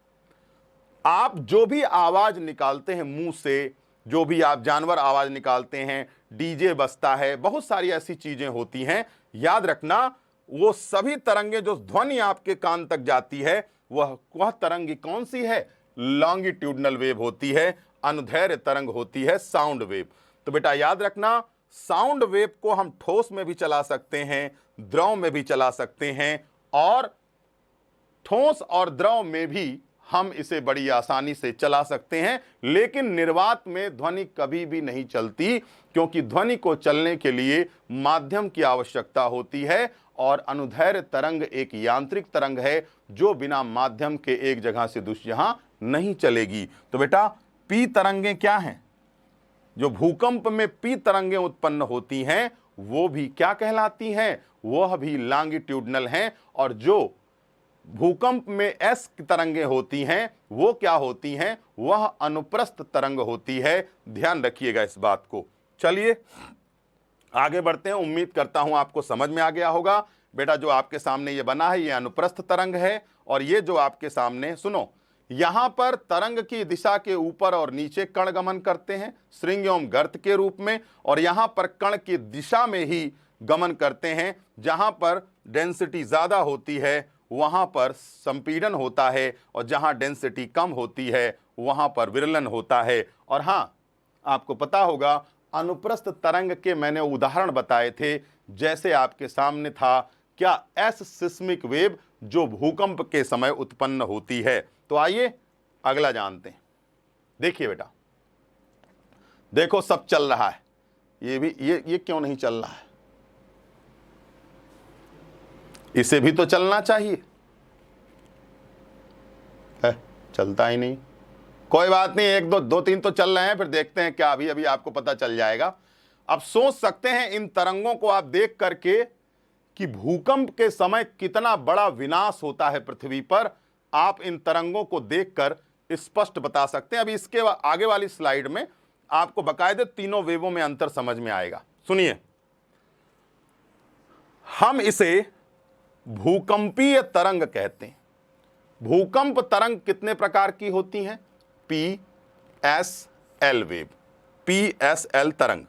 आप जो भी आवाज निकालते हैं मुंह से, जो भी आप जानवर आवाज निकालते हैं, डीजे बजता है, बहुत सारी ऐसी चीजें होती हैं, याद रखना वो सभी तरंगें जो ध्वनि आपके कान तक जाती है वह तरंग कौन सी है? लॉन्गिट्यूडनल वेव होती है, अनुदैर्ध्य तरंग होती है, साउंड वेव। तो बेटा याद रखना, साउंड वेव को हम ठोस में भी चला सकते हैं, द्रव में भी चला सकते हैं, और ठोस और द्रव में भी हम इसे बड़ी आसानी से चला सकते हैं। लेकिन निर्वात में ध्वनि कभी भी नहीं चलती, क्योंकि ध्वनि को चलने के लिए माध्यम की आवश्यकता होती है, और अनुदैर्ध्य तरंग एक यांत्रिक तरंग है जो बिना माध्यम के एक जगह से दूसरी जगह नहीं चलेगी। तो बेटा पी तरंगें क्या हैं? जो भूकंप में पी तरंगें उत्पन्न होती हैं वो भी क्या कहलाती हैं? वह भी लॉन्गिट्यूडनल हैं। और जो भूकंप में एस की तरंगें होती हैं वो क्या होती हैं? वह अनुप्रस्थ तरंग होती है। ध्यान रखिएगा इस बात को। चलिए आगे बढ़ते हैं। उम्मीद करता हूं आपको समझ में आ गया होगा। बेटा जो आपके सामने ये बना है ये अनुप्रस्थ तरंग है, और ये जो आपके सामने, सुनो, यहां पर तरंग की दिशा के ऊपर और नीचे कण गमन करते हैं श्रृंग एवं गर्त के रूप में, और यहां पर कण की दिशा में ही गमन करते हैं। जहां पर डेंसिटी ज्यादा होती है वहां पर संपीड़न होता है, और जहां डेंसिटी कम होती है वहां पर विरलन होता है। और हां, आपको पता होगा अनुप्रस्थ तरंग के मैंने उदाहरण बताए थे, जैसे आपके सामने था क्या एस सिस्मिक वेव जो भूकंप के समय उत्पन्न होती है। तो आइए अगला जानते हैं। देखिए बेटा, देखो सब चल रहा है, ये भी ये क्यों नहीं चल रहा है? इसे भी तो चलना चाहिए, है चलता ही नहीं। कोई बात नहीं, एक दो तीन तो चल रहे हैं, फिर देखते हैं क्या, अभी आपको पता चल जाएगा। अब सोच सकते हैं इन तरंगों को आप देख करके कि भूकंप के समय कितना बड़ा विनाश होता है पृथ्वी पर। आप इन तरंगों को देखकर स्पष्ट बता सकते हैं। अभी इसके आगे वाली स्लाइड में आपको बाकायदे तीनों वेवों में अंतर समझ में आएगा। सुनिए, हम इसे भूकंपीय तरंग कहते हैं। भूकंप तरंग कितने प्रकार की होती हैं? PSL वेव, PSL तरंग।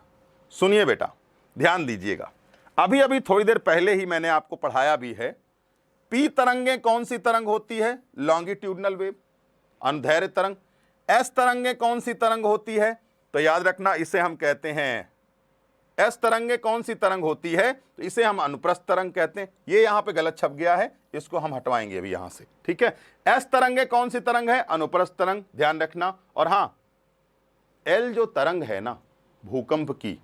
सुनिए बेटा, ध्यान दीजिएगा। अभी अभी थोड़ी देर पहले ही मैंने आपको पढ़ाया भी है। पी तरंगें कौन सी तरंग होती है? लॉन्गिट्यूडनल वेव, अनुदैर्ध्य तरंग। एस तरंगें कौन सी तरंग होती है? तो याद रखना इसे हम कहते हैं, एस तरंगें कौन सी तरंग होती है? तो इसे हम अनुप्रस्थ तरंग कहते हैं। ये यहां पे गलत छप गया है, इसको हम हटवाएंगे अभी यहां से, ठीक है। एस तरंगें कौन सी तरंग है? अनुप्रस्थ तरंग, ध्यान रखना। और हां, एल जो तरंग है ना भूकंप की,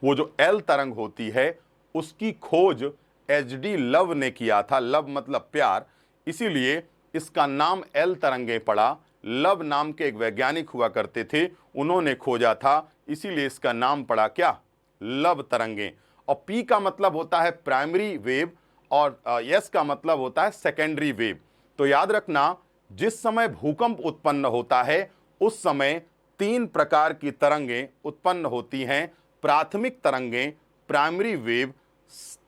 वो जो एल तरंग होती है उसकी खोज HD लव ने किया था। लव मतलब प्यार, इसीलिए इसका नाम एल तरंगे पड़ा। लव नाम के एक वैज्ञानिक हुआ करते थे, उन्होंने खोजा था, इसीलिए इसका नाम पड़ा क्या? लव तरंगे। और पी का मतलब होता है प्राइमरी वेव, और एस का मतलब होता है सेकेंडरी वेव। तो याद रखना, जिस समय भूकंप उत्पन्न होता है उस समय तीन प्रकार की तरंगें उत्पन्न होती हैं। प्राथमिक तरंगें, प्राइमरी वेव,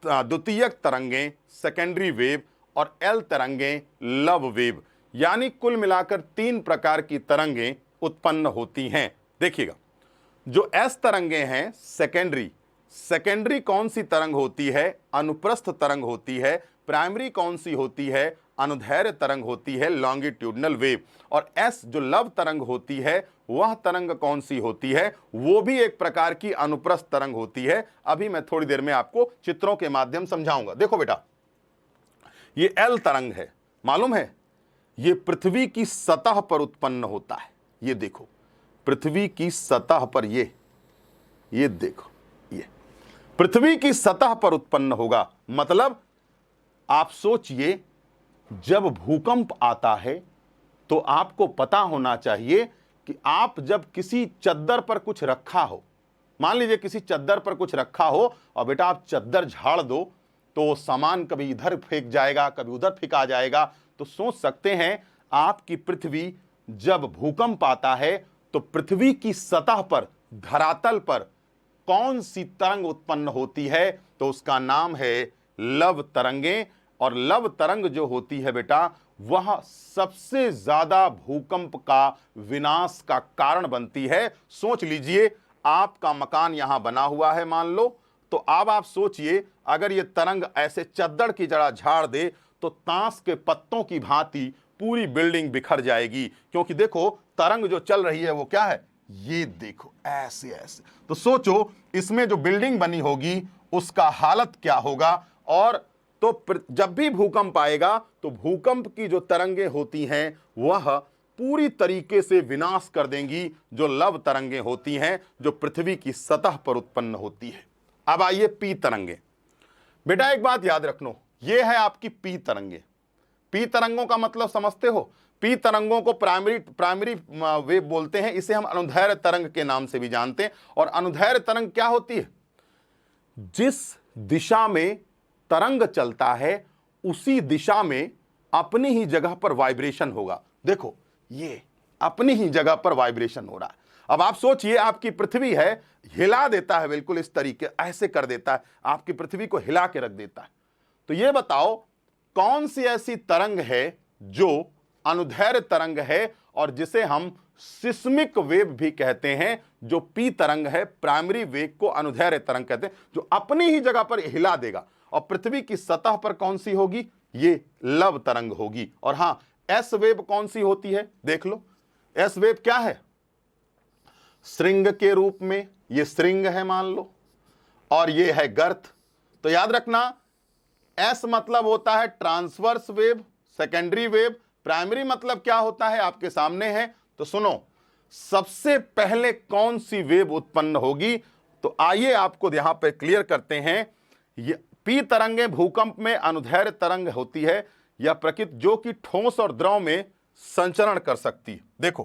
द्वितीयक तरंगें, सेकेंडरी वेव, और एल तरंगें, लव वेव। यानी कुल मिलाकर तीन प्रकार की तरंगें उत्पन्न होती हैं। देखिएगा, जो एस तरंगें हैं सेकेंडरी कौन सी तरंग होती है? अनुप्रस्थ तरंग होती है। प्राइमरी कौन सी होती है? अनुदैर्ध्य तरंग होती है लॉन्गिट्यूडनल वेव, और एस जो लव तरंग होती है वह तरंग कौन सी होती है, वो भी एक प्रकार की अनुप्रस्थ तरंग होती है। अभी मैं थोड़ी देर में आपको चित्रों के माध्यम समझाऊंगा। देखो बेटा, ये एल तरंग है, मालूम है ये पृथ्वी की सतह पर उत्पन्न होता है। ये देखो पृथ्वी की सतह पर, ये देखो ये पृथ्वी की सतह पर उत्पन्न होगा। मतलब आप सोचिए, जब भूकंप आता है तो आपको पता होना चाहिए कि आप जब किसी चद्दर पर कुछ रखा हो, मान लीजिए किसी चद्दर पर कुछ रखा हो और बेटा आप चद्दर झाड़ दो तो सामान कभी इधर फेंक जाएगा, कभी उधर फेंका जाएगा। तो सोच सकते हैं आपकी पृथ्वी जब भूकंप आता है तो पृथ्वी की सतह पर, धरातल पर कौन सी तरंग उत्पन्न होती है, तो उसका नाम है लव तरंगें। और लव तरंग जो होती है बेटा, वह सबसे ज्यादा भूकंप का विनाश का कारण बनती है। सोच लीजिए आपका मकान यहां बना हुआ है मान लो, तो अब आप सोचिए अगर ये तरंग ऐसे चद्दर की जड़ा झाड़ दे तो ताश के पत्तों की भांति पूरी बिल्डिंग बिखर जाएगी। क्योंकि देखो तरंग जो चल रही है वो क्या है, ये देखो ऐसे ऐसे। तो सोचो इसमें जो बिल्डिंग बनी होगी उसका हालत क्या होगा। और तो जब भी भूकंप आएगा तो भूकंप की जो तरंगें होती हैं वह पूरी तरीके से विनाश कर देंगी, जो लव तरंगें होती हैं जो पृथ्वी की सतह पर उत्पन्न होती है। अब आइए पी तरंगें। बेटा एक बात याद रखनो, ये है आपकी पी तरंगें। पी तरंगों का मतलब समझते हो? पी तरंगों को प्राइमरी वेव बोलते हैं। इसे हम अनुदैर्ध्य तरंग के नाम से भी जानते हैं। और अनुदैर्ध्य तरंग क्या होती है? जिस दिशा में तरंग चलता है उसी दिशा में अपनी ही जगह पर वाइब्रेशन होगा। देखो ये अपनी ही जगह पर वाइब्रेशन हो रहा है। अब आप सोचिए आपकी पृथ्वी है, हिला देता है बिल्कुल इस तरीके, ऐसे कर देता है, आपकी पृथ्वी को हिला के रख देता है। तो ये बताओ कौन सी ऐसी तरंग है जो अनुदैर्ध्य तरंग है और जिसे हम सिस्मिक वेव भी कहते हैं। जो पी तरंग है, प्राइमरी वेव को अनुदैर्ध्य तरंग कहते हैं, जो अपनी ही जगह पर हिला देगा। और पृथ्वी की सतह पर कौन सी होगी? ये लव तरंग होगी। और हां, एस वेव कौन सी होती है? देख लो एस वेव क्या है, श्रृंग के रूप में, ये श्रृंग है मान लो, और ये है गर्त। तो याद रखना एस मतलब होता है transverse wave, secondary wave. Primary मतलब क्या होता है आपके सामने है। तो सुनो, सबसे पहले कौन सी वेव उत्पन्न होगी? तो आइए आपको यहां पे क्लियर करते हैं। ये पी तरंगें भूकंप में अनुदैर्ध्य तरंग होती है या प्रकृति जो कि ठोस और द्रव में संचरण कर सकती है। देखो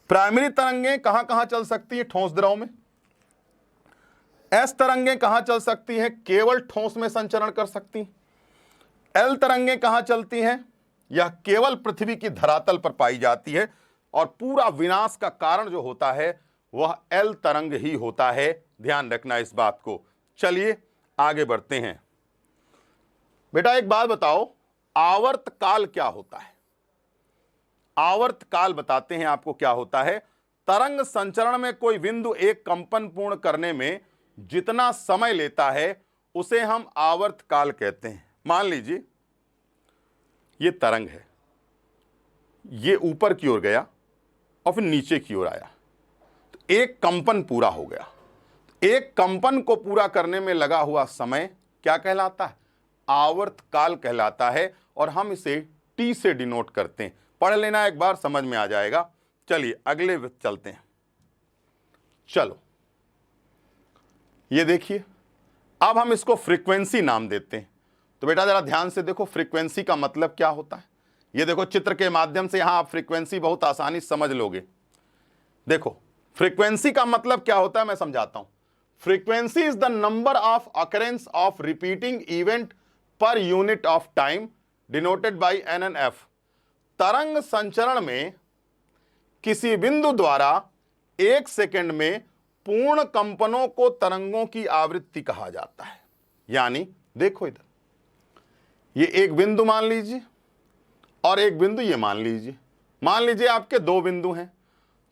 प्राइमरी तरंगें कहां कहां चल सकती है? ठोस द्रव में। एस तरंगें कहां चल सकती हैं? केवल ठोस में संचरण कर सकती हैं। एल तरंगें कहां चलती हैं? यह केवल पृथ्वी की धरातल पर पाई जाती है। और पूरा विनाश का कारण जो होता है वह एल तरंग ही होता है। ध्यान रखना इस बात को। चलिए आगे बढ़ते हैं। बेटा एक बात बताओ, आवर्त काल क्या होता है? आवर्त काल बताते हैं आपको क्या होता है। तरंग संचरण में कोई बिंदु एक कंपन पूर्ण करने में जितना समय लेता है उसे हम आवर्त काल कहते हैं। मान लीजिए ये तरंग है, ये ऊपर की ओर गया और फिर नीचे की ओर आया, तो एक कंपन पूरा हो गया। एक कंपन को पूरा करने में लगा हुआ समय क्या कहलाता है? आवर्त काल कहलाता है। और हम इसे टी से डिनोट करते हैं। पढ़ लेना एक बार, समझ में आ जाएगा। चलिए अगले चलते हैं। चलो ये देखिए, अब हम इसको फ्रीक्वेंसी नाम देते हैं। तो बेटा जरा ध्यान से देखो फ्रीक्वेंसी का मतलब क्या होता है। ये देखो चित्र के माध्यम से यहां आप फ्रीक्वेंसी बहुत आसानी से समझ लोगे। देखो फ्रीक्वेंसी का मतलब क्या होता है मैं समझाता हूं। Frequency is the number of occurrence of repeating event per unit of time denoted by NNF। तरंग संचरण में किसी बिंदु द्वारा एक सेकंड में पूर्ण कंपनों को तरंगों की आवृत्ति कहा जाता है। यानी देखो इधर, ये एक बिंदु मान लीजिए और एक बिंदु ये मान लीजिए आपके दो बिंदु हैं।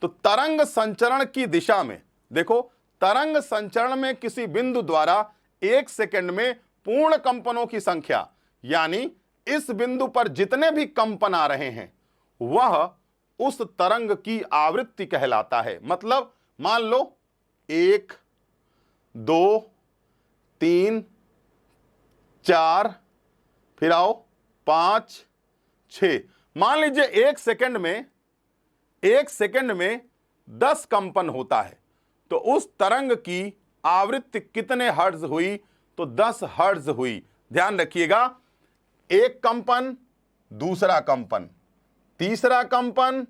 तो तरंग संचरण की दिशा में देखो, तरंग संचरण में किसी बिंदु द्वारा एक सेकंड में पूर्ण कंपनों की संख्या यानी इस बिंदु पर जितने भी कंपन आ रहे हैं वह उस तरंग की आवृत्ति कहलाता है। मतलब मान लो 1 2 3 4, फिर आओ 5 6, मान लीजिए 1 सेकंड में 10 कंपन होता है, तो उस तरंग की आवृत्ति कितने हर्ट्ज हुई? तो 10 हर्ट्ज हुई। ध्यान रखिएगा, एक कंपन, दूसरा कंपन, तीसरा कंपन,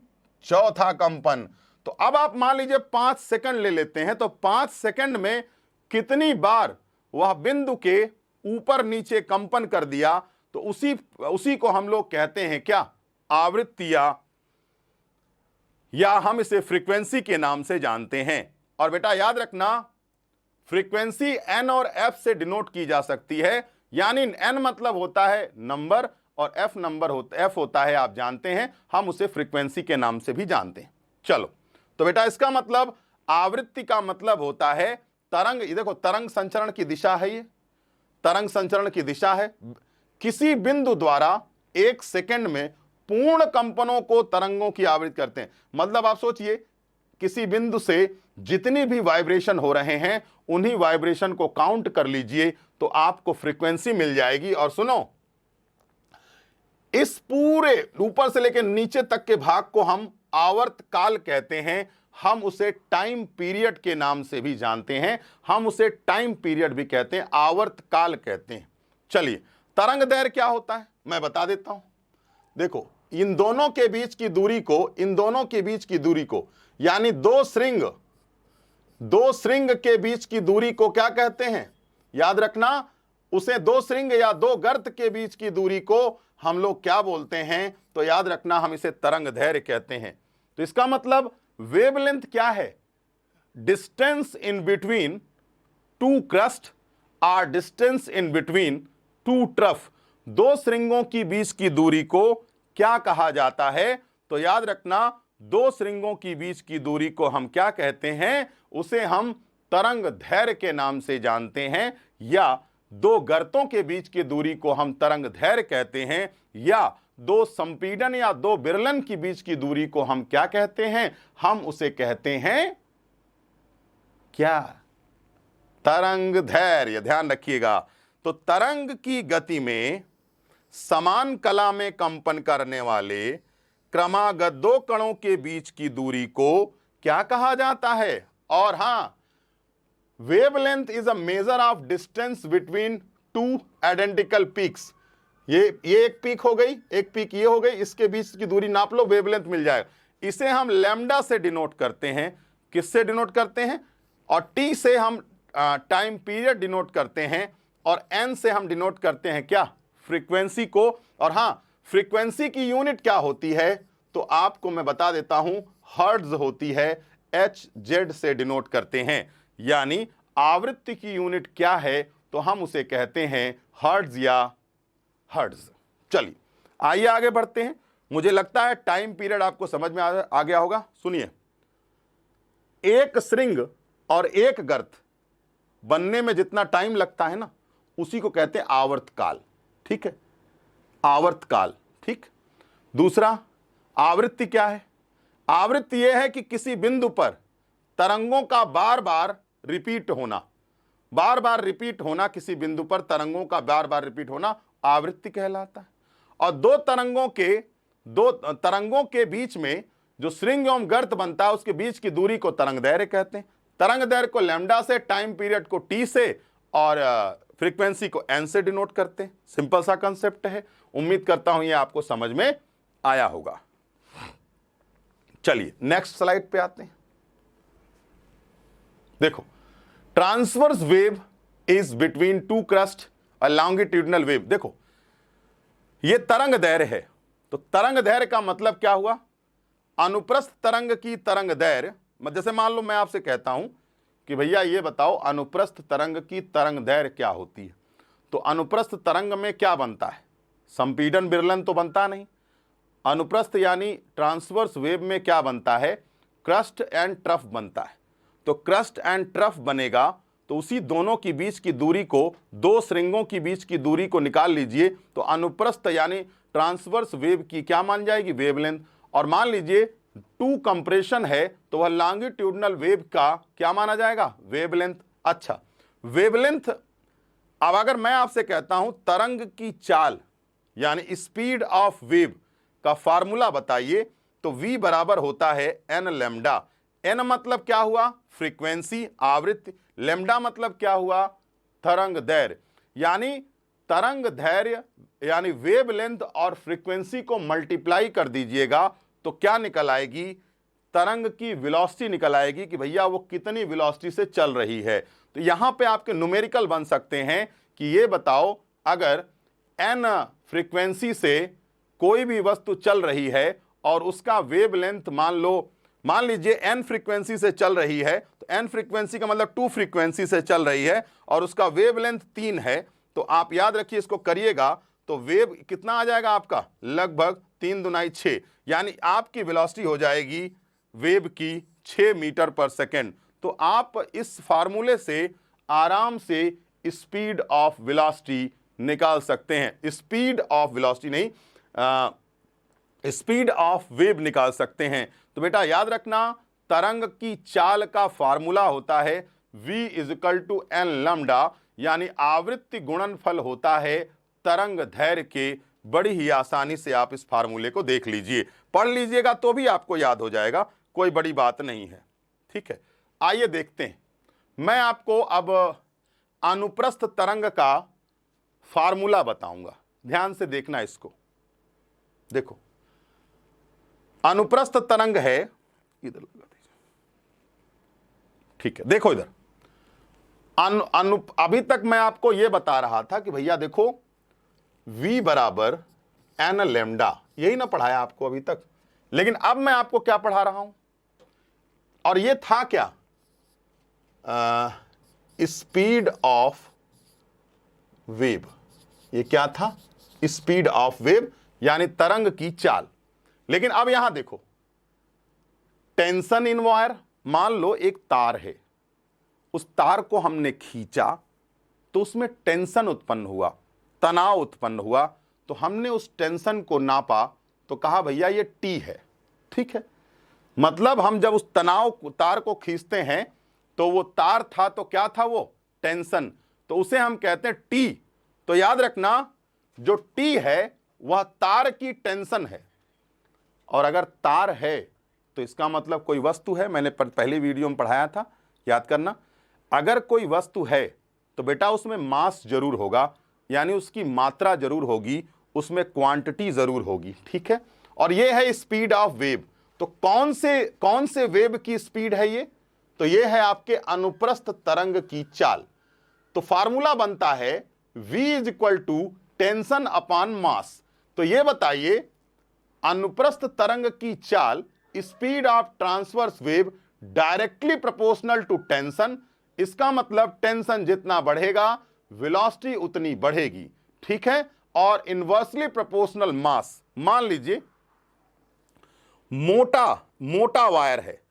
चौथा कंपन। तो अब आप मान लीजिए 5 सेकंड ले लेते हैं, तो 5 सेकंड में कितनी बार वह बिंदु के ऊपर नीचे कंपन कर दिया, तो उसी को हम लोग कहते हैं क्या? आवृत्ति, या हम इसे फ्रीक्वेंसी के नाम से जानते हैं। और बेटा याद रखना, फ्रीक्वेंसी एन और एफ से डिनोट की जा सकती है, यानी एन मतलब होता है नंबर और एफ होता है, आप जानते हैं, हम उसे फ्रीक्वेंसी के नाम से भी जानते हैं। चलो, तो बेटा इसका मतलब आवृत्ति का मतलब होता है तरंग। ये देखो, तरंग संचरण की दिशा है, ये तरंग संचरण की दिशा है। किसी बिंदु द्वारा 1 सेकंड में पूर्ण कंपनों को तरंगों की आवृत्ति करते हैं। मतलब आप सोचिए, किसी बिंदु से जितनी भी वाइब्रेशन हो रहे हैं उन्हीं वाइब्रेशन को काउंट कर लीजिए, तो आपको फ्रीक्वेंसी मिल जाएगी। और सुनो, इस पूरे ऊपर से लेकर नीचे तक के भाग को हम आवर्तकाल कहते हैं। हम उसे टाइम पीरियड के नाम से भी जानते हैं, हम उसे टाइम पीरियड भी कहते हैं, आवर्तकाल कहते हैं। चलिए, तरंग दैर्घ्य क्या होता है मैं बता देता हूं। देखो, इन दोनों के बीच की दूरी को यानी दो श्रृंग के बीच की दूरी को क्या कहते हैं? याद रखना, उसे दो श्रृंग या दो गर्त के बीच की दूरी को हम लोग क्या बोलते हैं? तो याद रखना, हम इसे तरंग दैर्घ्य कहते हैं। तो इसका मतलब वेवलेंथ क्या है? Distance in between two crest और distance in between two trough. दो श्रृंगों की बीच की दूरी को क्या कहा जाता है? तो याद रखना, दो श्रृंगों की बीच की दूरी को हम क्या कहते हैं? उसे हम तरंग दैर्घ्य के नाम से जानते हैं, या दो गर्तों के बीच की दूरी को हम तरंग दैर्घ्य कहते हैं, या दो संपीड़न या दो विरलन की बीच की दूरी को हम क्या कहते हैं? हम उसे कहते हैं क्या? तरंग दैर्घ्य। ध्यान रखिएगा, तो तरंग की गति में समान कला में कंपन करने वाले क्रमागत दो कणों के बीच की दूरी को क्या कहा जाता है? और हां, wavelength is a measure of distance between two identical peaks. ये एक पीक हो गई, एक पीक ये हो गई, इसके बीच की दूरी नाप लो, वेवलेंथ मिल जाएगा। इसे हम लैम्डा से डिनोट करते हैं। किससे डिनोट करते हैं? और टी से हम टाइम पीरियड डिनोट करते हैं, और एन से हम डिनोट करते हैं क्या? फ्रीक्वेंसी को। और हां, फ्रीक्वेंसी की यूनिट क्या होती है? तो आपको मैं बता देता हूं, हर्ट्ज होती है। HZ से डिनोट करते हैं, यानी आवृत्ति की यूनिट क्या है? तो हम उसे कहते हैं हर्ट्ज या हर्ट्ज। चलिए, आइए आगे बढ़ते हैं। मुझे लगता है टाइम पीरियड आपको समझ में आ गया होगा। सुनिए, एक श्रृंग और एक गर्त बनने में जितना टाइम लगता है ना, उसी को कहते हैं आवर्तकाल। ठीक है, आवर्तकाल। ठीक। दूसरा, आवृत्ति क्या है? आवृत्ति यह है कि किसी बिंदु पर तरंगों का बार बार रिपीट होना, किसी बिंदु पर तरंगों का बार बार रिपीट होना आवृत्ति कहलाता है। और दो तरंगों के बीच में जो श्रृंग एवं गर्त बनता है, उसके बीच की दूरी को तरंग दैर्घ्य कहते हैं। तरंग दैर्घ्य को लैम्डा से, टाइम पीरियड को टी से, और फ्रीक्वेंसी को एन से डिनोट करते हैं। सिंपल सा कंसेप्ट है। उम्मीद करता हूं ये आपको समझ में आया होगा। चलिए नेक्स्ट स्लाइड पे आते हैं। देखो, transverse wave is between two crust, a longitudinal wave. देखो, ये तरंग दैर्घ्य है, तो तरंग दैर्घ्य का मतलब क्या हुआ? अनुप्रस्थ तरंग की तरंग दैर्घ्य। जैसे मान लो मैं आपसे कहता हूं कि भैया ये बताओ, अनुप्रस्थ तरंग की तरंग दैर्घ्य क्या होती है? तो अनुप्रस्थ तरंग में क्या बनता है? संपीड़न विरलन तो बनता नहीं। अनुप्रस्थ यानी ट्रांसवर्स वेव में क्या बनता है? क्रस्ट एंड ट्रफ बनता है। तो क्रस्ट एंड ट्रफ बनेगा तो उसी दोनों की बीच की दूरी को, दो श्रृंगों की बीच की दूरी को निकाल लीजिए, तो अनुप्रस्थ यानी ट्रांसवर्स वेव की क्या मान जाएगी, वेवलेंथ। और मान लीजिए टू कंप्रेशन है तो वह लॉन्गिट्यूडनल वेव का क्या माना जाएगा, वेवलेंथ। अच्छा, वेवलेंथ। अब अगर मैं आपसे कहता हूं तरंग की चाल यानी स्पीड ऑफ वेव का फार्मूला बताइए, तो v बराबर होता है n लैम्डा। n मतलब क्या हुआ, फ्रीक्वेंसी, आवृत्ति। लैम्डा मतलब क्या हुआ, तरंग दैर्घ्य। यानी तरंग दैर्घ्य यानी वेवलेंथ और फ्रीक्वेंसी को मल्टीप्लाई कर दीजिएगा तो क्या निकल आएगी, तरंग की वेलोसिटी निकल आएगी कि भैया वो कितनी वेलोसिटी से चल रही है। तो यहां पे आपके न्यूमेरिकल बन सकते हैं कि ये बताओ, अगर n फ्रीक्वेंसी से कोई भी वस्तु चल रही है और उसका वेवलेंथ मान लीजिए n फ्रीक्वेंसी से चल रही है, तो n फ्रीक्वेंसी का मतलब 2 फ्रीक्वेंसी से चल रही है और उसका वेवलेंथ 3 है, तो आप याद रखिए, इसको करिएगा तो वेव कितना आ जाएगा आपका, लगभग 3 दूनाई 6, यानी आपकी वेलोसिटी हो जाएगी वेव की 6 मीटर पर सेकेंड। तो आप इस फार्मूले से आराम से स्पीड ऑफ वेलोसिटी निकाल सकते हैं, स्पीड ऑफ वेलोसिटी नहीं, स्पीड ऑफ वेव निकाल सकते हैं। तो बेटा याद रखना, तरंग की चाल का फार्मूला होता है v = n लैम्डा, यानी आवृत्ति गुणनफल होता है तरंग दैर्घ्य के। बड़ी ही आसानी से आप इस फार्मूले को देख लीजिए, पढ़ लीजिएगा तो भी आपको याद हो जाएगा, कोई बड़ी बात नहीं है। ठीक है, आइए देखते हैं। मैं आपको अब अनुप्रस्थ तरंग का फार्मूला बताऊंगा, ध्यान से देखना इसको। देखो, अनुप्रस्थ तरंग है, इधर लगा दीजिए, ठीक है। देखो इधर अभी तक मैं आपको यह बता रहा था कि भैया देखो v बराबर n लैम्डा, यही ना पढ़ाया आपको अभी तक, लेकिन अब मैं आपको क्या पढ़ा रहा हूं, और यह था क्या, स्पीड ऑफ वेव। ये क्या था, स्पीड ऑफ वेव यानी तरंग की चाल। लेकिन अब यहां देखो, टेंशन इन वायर, मान लो एक तार है, उस तार को हमने खींचा तो उसमें टेंशन उत्पन्न हुआ, तनाव उत्पन्न हुआ, तो हमने उस टेंशन को नापा तो कहा भैया ये टी है। ठीक है, मतलब हम जब उस तार को खींचते हैं तो वो तार था, तो क्या था वो, टेंशन, तो उसे हम कहते हैं टी। तो याद रखना, जो टी है वह तार की टेंशन है, और अगर तार है तो इसका मतलब कोई वस्तु है। मैंने पहले वीडियो में पढ़ाया था, याद करना। अगर कोई वस्तु है तो बेटा उसमें मास जरूर होगा, यानी उसकी मात्रा जरूर होगी, उसमें क्वांटिटी जरूर होगी। ठीक है, और ये है स्पीड ऑफ वेव। तो कौन से वेव की स्पीड है ये, तो ये है आपके अनुप्रस्थ तरंग की चाल। तो फार्मूला बनता है v = टेंशन अपॉन मास। तो ये बताइए, अनुप्रस्थ तरंग की चाल, speed of transverse wave directly proportional to tension. इसका मतलब टेंशन जितना बढ़ेगा वेलोसिटी उतनी बढ़ेगी। ठीक है, और इनवर्सली प्रोपोर्शनल मास। मान लीजिए मोटा वायर है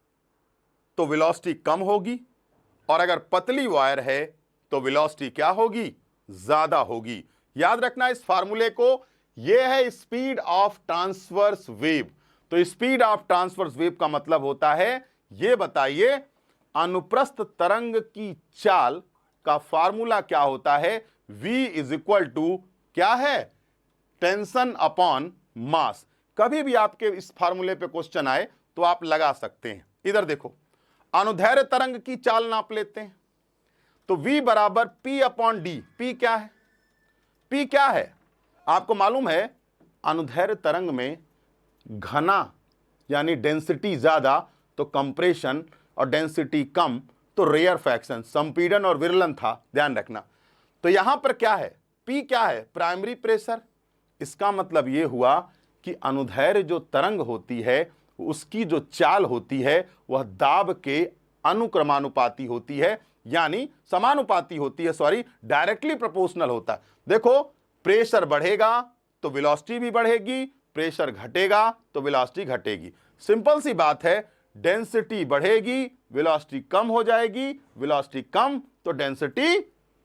तो वेलोसिटी कम होगी, और अगर पतली वायर है तो वेलोसिटी क्या होगी, ज्यादा होगी। याद रखना इस फार्मूले को, यह है स्पीड ऑफ ट्रांसवर्स वेव। तो स्पीड ऑफ ट्रांसवर्स वेव का मतलब होता है, यह बताइए अनुप्रस्थ तरंग की चाल का फार्मूला क्या होता है, v = क्या है, टेंशन अपॉन मास। कभी भी आपके इस फार्मूले पे क्वेश्चन आए तो आप लगा सकते हैं। इधर देखो, अनुदैर्घ्य तरंग की चाल नाप लेते हैं, तो v बराबर p/d। p क्या है, p क्या है, आपको मालूम है अनुदैर्घ्य तरंग में घना यानी डेंसिटी ज्यादा तो कंप्रेशन, और डेंसिटी कम तो रेयरफैक्शन, संपीड़न और विरलन था, ध्यान रखना। तो यहां पर क्या है, P क्या है, प्राइमरी प्रेशर। इसका मतलब यह हुआ कि अनुदैर्घ्य जो तरंग होती है उसकी जो चाल होती है वह दाब के अनुक्रमानुपाती होती है, यानी समानुपाती होती है, सॉरी, डायरेक्टली प्रोपोर्शनल होता है। देखो, प्रेशर बढ़ेगा तो वेलोसिटी भी बढ़ेगी, प्रेशर घटेगा तो वेलोसिटी घटेगी। सिंपल सी बात है, डेंसिटी बढ़ेगी वेलोसिटी कम हो जाएगी, वेलोसिटी कम तो डेंसिटी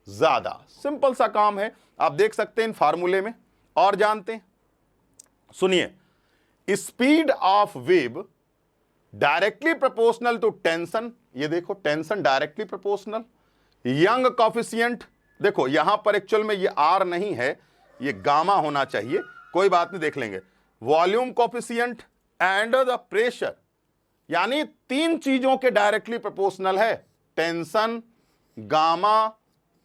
ज्यादा। सिंपल सा काम है, आप देख सकते हैं इन फार्मूले में और जानते हैं। सुनिए, speed of wave directly proportional to tension, ये देखो tension directly proportional. Young coefficient, देखो यहां पर एक्चुअल में ये आर नहीं है, ये गामा होना चाहिए, कोई बात नहीं, देख लेंगे। Volume coefficient and the pressure, यानी तीन चीजों के डायरेक्टली प्रोपोर्शनल है, टेंशन, गामा,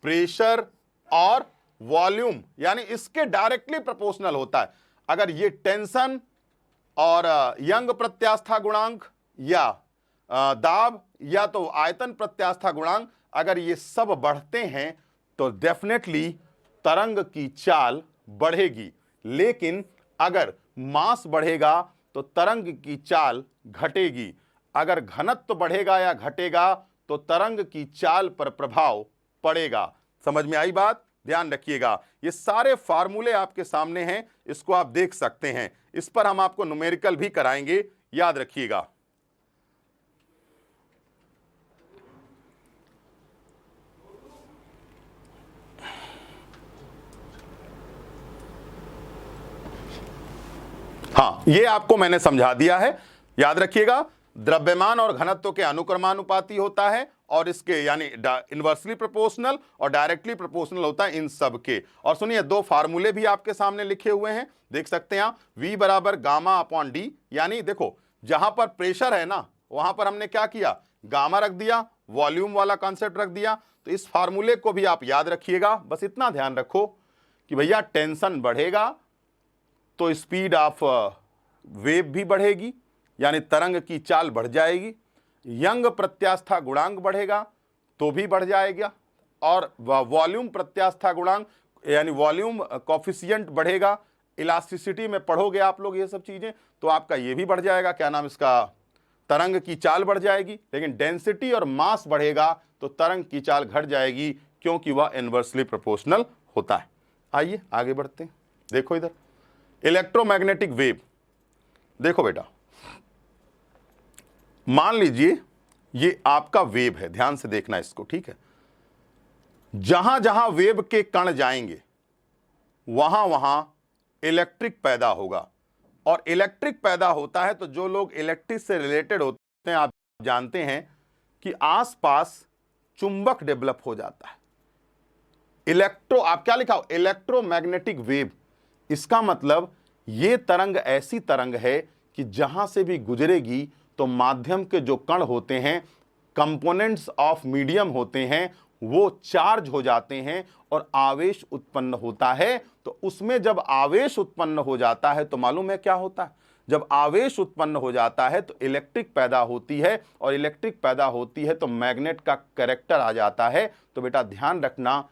प्रेशर और वॉल्यूम, यानी इसके डायरेक्टली प्रोपोर्शनल होता है। अगर ये टेंशन और यंग प्रत्यास्था गुणांक या दाब या तो आयतन प्रत्यास्था गुणांक, अगर ये सब बढ़ते हैं तो डेफिनेटली तरंग की चाल बढ़ेगी। लेकिन अगर मास बढ़ेगा तो तरंग की चाल घटेगी। अगर घनत्व बढ़ेगा या घटेगा तो तरंग की चाल पर प्रभाव पड़ेगा। समझ में आई बात? ध्यान रखिएगा, ये सारे फार्मूले आपके सामने हैं, इसको आप देख सकते हैं। इस पर हम आपको न्यूमेरिकल भी कराएंगे, याद रखिएगा। हाँ, ये आपको मैंने समझा दिया है, याद रखिएगा। द्रव्यमान और घनत्व के अनुक्रमानुपाती होता है, और इसके यानी इनवर्सली प्रोपोर्शनल और डायरेक्टली प्रोपोर्शनल होता है इन सब के। और सुनिए, दो फार्मूले भी आपके सामने लिखे हुए हैं, देख सकते हैं आप। V बराबर गामा अपॉन डी, यानी देखो जहां पर प्रेशर है ना, वहां पर हमने क्या किया, गामा रख दिया, वॉल्यूम वाला कॉन्सेप्ट रख दिया। तो इस फार्मूले को भी आप याद रखिएगा। बस इतना ध्यान रखो कि भैया टेंशन बढ़ेगा तो स्पीड ऑफ वेव भी बढ़ेगी, यानी तरंग की चाल बढ़ जाएगी। यंग प्रत्यास्था गुणांक बढ़ेगा तो भी बढ़ जाएगा, और वॉल्यूम प्रत्यास्था गुणांक यानी वॉल्यूम कॉफिशिएंट बढ़ेगा। इलास्टिसिटी में पढ़ोगे आप लोग ये सब चीजें, तो आपका ये भी बढ़ जाएगा, क्या नाम इसका, तरंग की चाल बढ़ जाएगी। लेकिन डेंसिटी और मास बढ़ेगा तो तरंग की चाल घट जाएगी, क्योंकि वह इनवर्सली प्रोपोर्शनल होता है। आइए आगे बढ़ते हैं। देखो इधर इलेक्ट्रोमैग्नेटिक वेव, देखो बेटा, मान लीजिए ये आपका वेव है, ध्यान से देखना इसको, ठीक है। जहां जहां वेव के कण जाएंगे वहां वहां इलेक्ट्रिक पैदा होगा, और इलेक्ट्रिक पैदा होता है तो जो लोग इलेक्ट्रिक से रिलेटेड होते हैं, आप जानते हैं कि आसपास चुंबक डेवलप हो जाता है। आप क्या लिखा हो, इलेक्ट्रोमैग्नेटिक वेव। इसका मतलब ये तरंग ऐसी तरंग है कि जहां से भी गुजरेगी तो माध्यम के जो कण होते हैं, कंपोनेंट्स ऑफ मीडियम होते हैं, वो चार्ज हो जाते हैं और आवेश उत्पन्न होता है। तो उसमें जब आवेश उत्पन्न हो जाता है तो मालूम है क्या होता है, जब आवेश उत्पन्न हो जाता है तो इलेक्ट्रिक पैदा होती है, और इलेक्ट्रिक पैदा होती है तो मैग्नेट का कैरेक्टर आ जाता है। तो बेटा ध्यान रखना,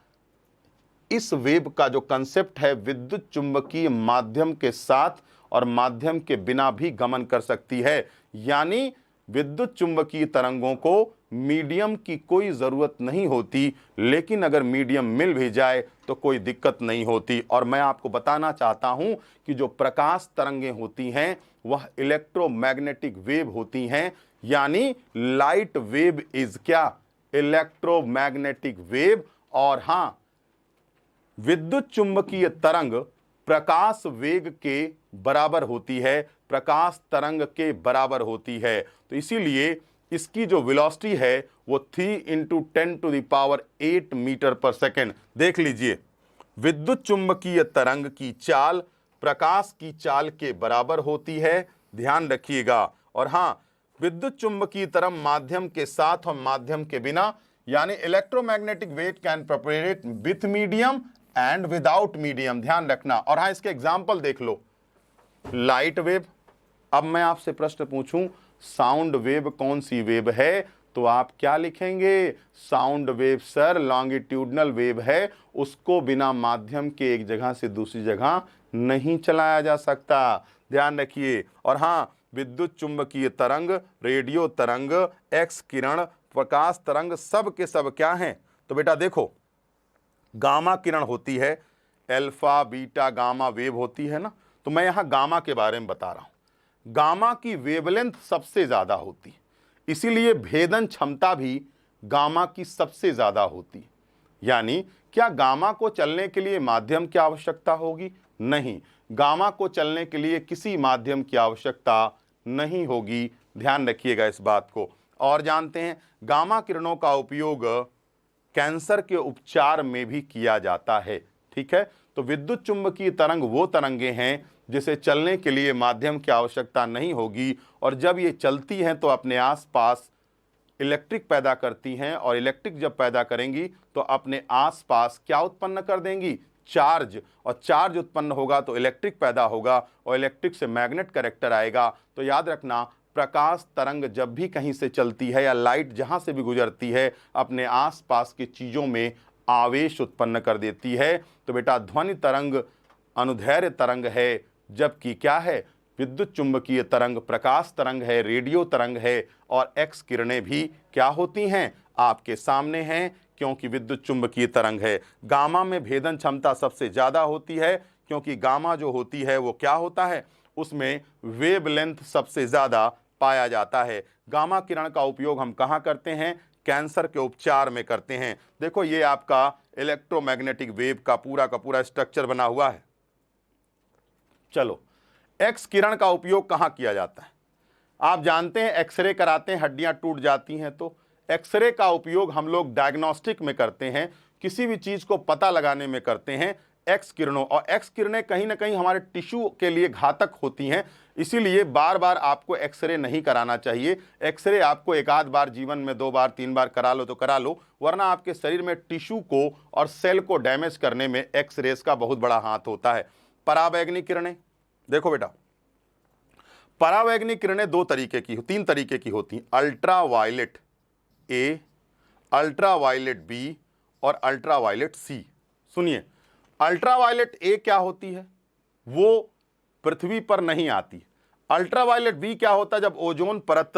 इस वेव का जो कंसेप्ट है, विद्युत चुंबकीय माध्यम के साथ और माध्यम के बिना भी गमन कर सकती है। यानी विद्युत चुंबकीय तरंगों को मीडियम की कोई जरूरत नहीं होती, लेकिन अगर मीडियम मिल भी जाए तो कोई दिक्कत नहीं होती। और मैं आपको बताना चाहता हूं कि जो प्रकाश तरंगें होती हैं वह इलेक्ट्रोमैग्नेटिक वेव होती हैं, यानी लाइट वेव इज क्या, इलेक्ट्रोमैग्नेटिक वेव। और हां, विद्युत चुंबकीय तरंग प्रकाश वेग के बराबर होती है, प्रकाश तरंग के बराबर होती है। तो इसीलिए इसकी जो वेलोसिटी है वो 3 × 10⁸ मीटर पर सेकेंड। देख लीजिए, विद्युत चुंबकीय तरंग की चाल प्रकाश की चाल के बराबर होती है, ध्यान रखिएगा। और हां, विद्युत चुंबकीय तरंग माध्यम के साथ और माध्यम के बिना, यानी electromagnetic wave can propagate with medium and without medium, ध्यान रखना। और हाँ, इसके एग्जाम्पल देख लो, लाइट वेव। अब मैं आपसे प्रश्न पूछूं, साउंड वेव कौन सी वेव है, तो आप क्या लिखेंगे, sound wave sir longitudinal wave है, उसको बिना माध्यम के एक जगह से दूसरी जगह नहीं चलाया जा सकता, ध्यान रखिए। और हाँ, विद्युत चुंबकीय तरंग, रेडियो तरंग, एक्स किरण, प्रकाश तरंग, सब के सब क्या हैं, तो बेटा देखो, गामा किरण होती है, अल्फा बीटा गामा वेव होती है ना। तो मैं यहां गामा के बारे में बता रहा हूं। गामा की वेवलेंथ सबसे ज्यादा होती है, इसीलिए भेदन क्षमता भी गामा की सबसे ज़्यादा होती है। यानी क्या गामा को चलने के लिए माध्यम की आवश्यकता होगी? नहीं, गामा को चलने के लिए किसी माध्यम की आवश्यकता नहीं होगी। ध्यान रखिएगा इस बात को। और जानते हैं गामा किरणों का उपयोग कैंसर के उपचार में भी किया जाता है। ठीक है, तो विद्युत चुंबकीय तरंग वो तरंगे हैं जिसे चलने के लिए माध्यम की आवश्यकता नहीं होगी, और जब ये चलती हैं तो अपने आसपास इलेक्ट्रिक पैदा करती हैं, और इलेक्ट्रिक जब पैदा करेंगी तो अपने आसपास क्या उत्पन्न कर देंगी? चार्ज। और चार्ज उत्पन्न होगा तो इलेक्ट्रिक पैदा होगा, और इलेक्ट्रिक से मैग्नेट कैरेक्टर आएगा। तो याद रखना, प्रकाश तरंग जब भी कहीं से चलती है या लाइट जहां से भी गुजरती है, अपने आसपास की चीज़ों में आवेश उत्पन्न कर देती है। तो बेटा ध्वनि तरंग अनुदैर्घ्य तरंग है, जबकि क्या है? विद्युत चुंबकीय तरंग प्रकाश तरंग है, रेडियो तरंग है, और एक्स किरणें भी क्या होती हैं? आपके सामने हैं, क्योंकि विद्युत चुंबकीय तरंग है। गामा में भेदन क्षमता सबसे ज़्यादा होती है, क्योंकि गामा जो होती है वो क्या होता है? उसमें वेवलेंथ सबसे ज़्यादा पाया जाता है। गामा किरण का उपयोग हम कहाँ करते हैं? कैंसर के उपचार में करते हैं। देखो ये आपका इलेक्ट्रोमैग्नेटिक वेव का पूरा स्ट्रक्चर बना हुआ है। चलो, एक्स किरण का उपयोग कहाँ किया जाता है? आप जानते हैं एक्सरे कराते हैं, हड्डियां टूट जाती हैं, तो एक्सरे का उपयोग हम लोग डायग्नोस्टिक में करते हैं, किसी भी चीज़ को पता लगाने में करते हैं एक्स किरणों। और एक्स किरणें कहीं ना कहीं हमारे टिश्यू के लिए घातक होती हैं, इसीलिए बार बार आपको एक्सरे नहीं कराना चाहिए। एक्सरे आपको एक आध बार जीवन में 2 बार 3 बार करा लो तो करा लो, वरना आपके शरीर में टिश्यू को और सेल को डैमेज करने में एक्सरेज का बहुत बड़ा हाथ होता है। पराबैंगनी किरणें, देखो बेटा, पराबैंगनी किरणें 3 तरीके की होती हैं, अल्ट्रा वायलेट ए, अल्ट्रा वायलेट बी और अल्ट्रा वायलेट सी। सुनिए, अल्ट्रा वायलेट ए क्या होती है? वो पृथ्वी पर नहीं आती। अल्ट्रा वायलेट बी क्या होता है? जब ओजोन परत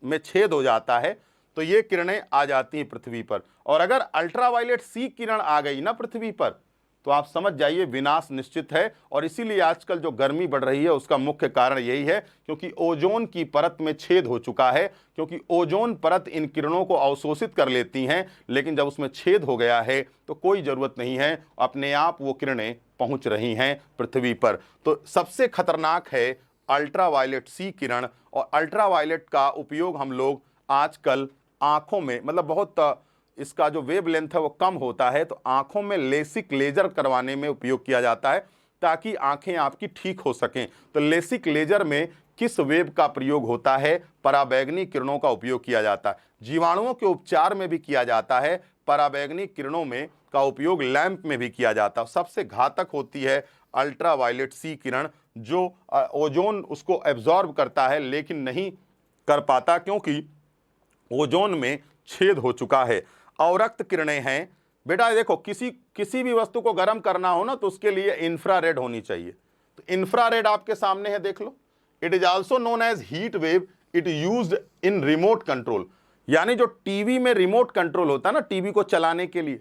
में छेद हो जाता है तो ये किरणें आ जाती हैं पृथ्वी पर। और अगर अल्ट्रा वायलेट सी किरण आ गई ना पृथ्वी पर, तो आप समझ जाइए विनाश निश्चित है। और इसीलिए आजकल जो गर्मी बढ़ रही है उसका मुख्य कारण यही है, क्योंकि ओजोन की परत में छेद हो चुका है। क्योंकि ओजोन परत इन किरणों को अवशोषित कर लेती हैं, लेकिन जब उसमें छेद हो गया है तो कोई ज़रूरत नहीं है, अपने आप वो किरणें पहुंच रही हैं पृथ्वी पर। तो सबसे खतरनाक है अल्ट्रा वायलेट सी किरण। और अल्ट्रा वायलेट का उपयोग हम लोग आजकल आँखों में, मतलब बहुत इसका जो वेवलेंथ है वो कम होता है, तो आंखों में लेसिक लेजर करवाने में उपयोग किया जाता है, ताकि आंखें आपकी ठीक हो सकें। तो लेसिक लेजर में किस वेव का प्रयोग होता है? पराबैंगनी किरणों का उपयोग किया जाता है। जीवाणुओं के उपचार में भी किया जाता है, पराबैंगनी किरणों में का उपयोग लैंप में भी किया जाता है। सबसे घातक होती है अल्ट्रा वायलेट सी किरण, जो ओजोन उसको एब्जॉर्ब करता है लेकिन नहीं कर पाता, क्योंकि ओजोन में छेद हो चुका है। अवरक्त किरणें हैं बेटा, देखो किसी भी वस्तु को गर्म करना हो ना तो उसके लिए इंफ्रारेड होनी चाहिए। तो इंफ्रारेड आपके सामने है, देख लो। It is also known as heat wave, it used in remote control. यानी जो टीवी में रिमोट कंट्रोल होता है ना, टीवी को चलाने के लिए,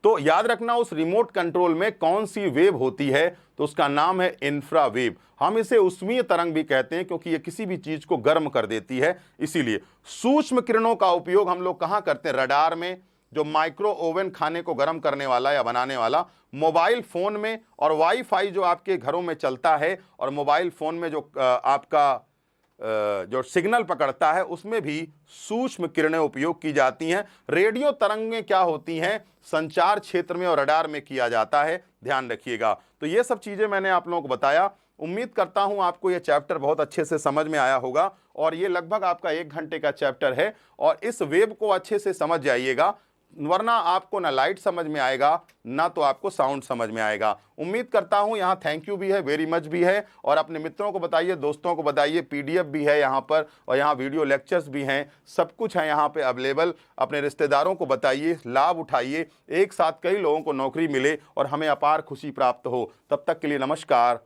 तो याद रखना उस रिमोट कंट्रोल में कौन सी वेव होती है, तो उसका नाम है इंफ्रावेव। हम इसे उष्मीय तरंग भी कहते हैं, क्योंकि ये किसी भी चीज को गर्म कर देती है। इसीलिए सूक्ष्म किरणों का उपयोग हम लोग कहां करते हैं? रडार में, जो माइक्रो ओवन खाने को गर्म करने वाला या बनाने वाला, मोबाइल फोन में, और वाईफाई जो आपके घरों में चलता है, और मोबाइल फोन में जो आपका जो सिग्नल पकड़ता है उसमें भी सूक्ष्म किरणें उपयोग की जाती हैं। रेडियो तरंगें क्या होती हैं? संचार क्षेत्र में और रडार में किया जाता है, ध्यान रखिएगा। तो ये सब चीजें मैंने आप लोगों को बताया। उम्मीद करता हूं आपको ये चैप्टर बहुत अच्छे से समझ में आया होगा, और ये लगभग आपका 1 घंटे का चैप्टर है, और इस वेब को अच्छे से समझ जाइएगा, वरना आपको ना लाइट समझ में आएगा ना तो आपको साउंड समझ में आएगा। उम्मीद करता हूं यहाँ थैंक यू भी है, वेरी मच भी है, और अपने मित्रों को बताइए, दोस्तों को बताइए। पीडीएफ भी है यहाँ पर, और यहाँ वीडियो लेक्चर्स भी हैं, सब कुछ है यहाँ पे अवेलेबल। अपने रिश्तेदारों को बताइए, लाभ उठाइए, एक साथ कई लोगों को नौकरी मिले और हमें अपार खुशी प्राप्त हो। तब तक के लिए नमस्कार।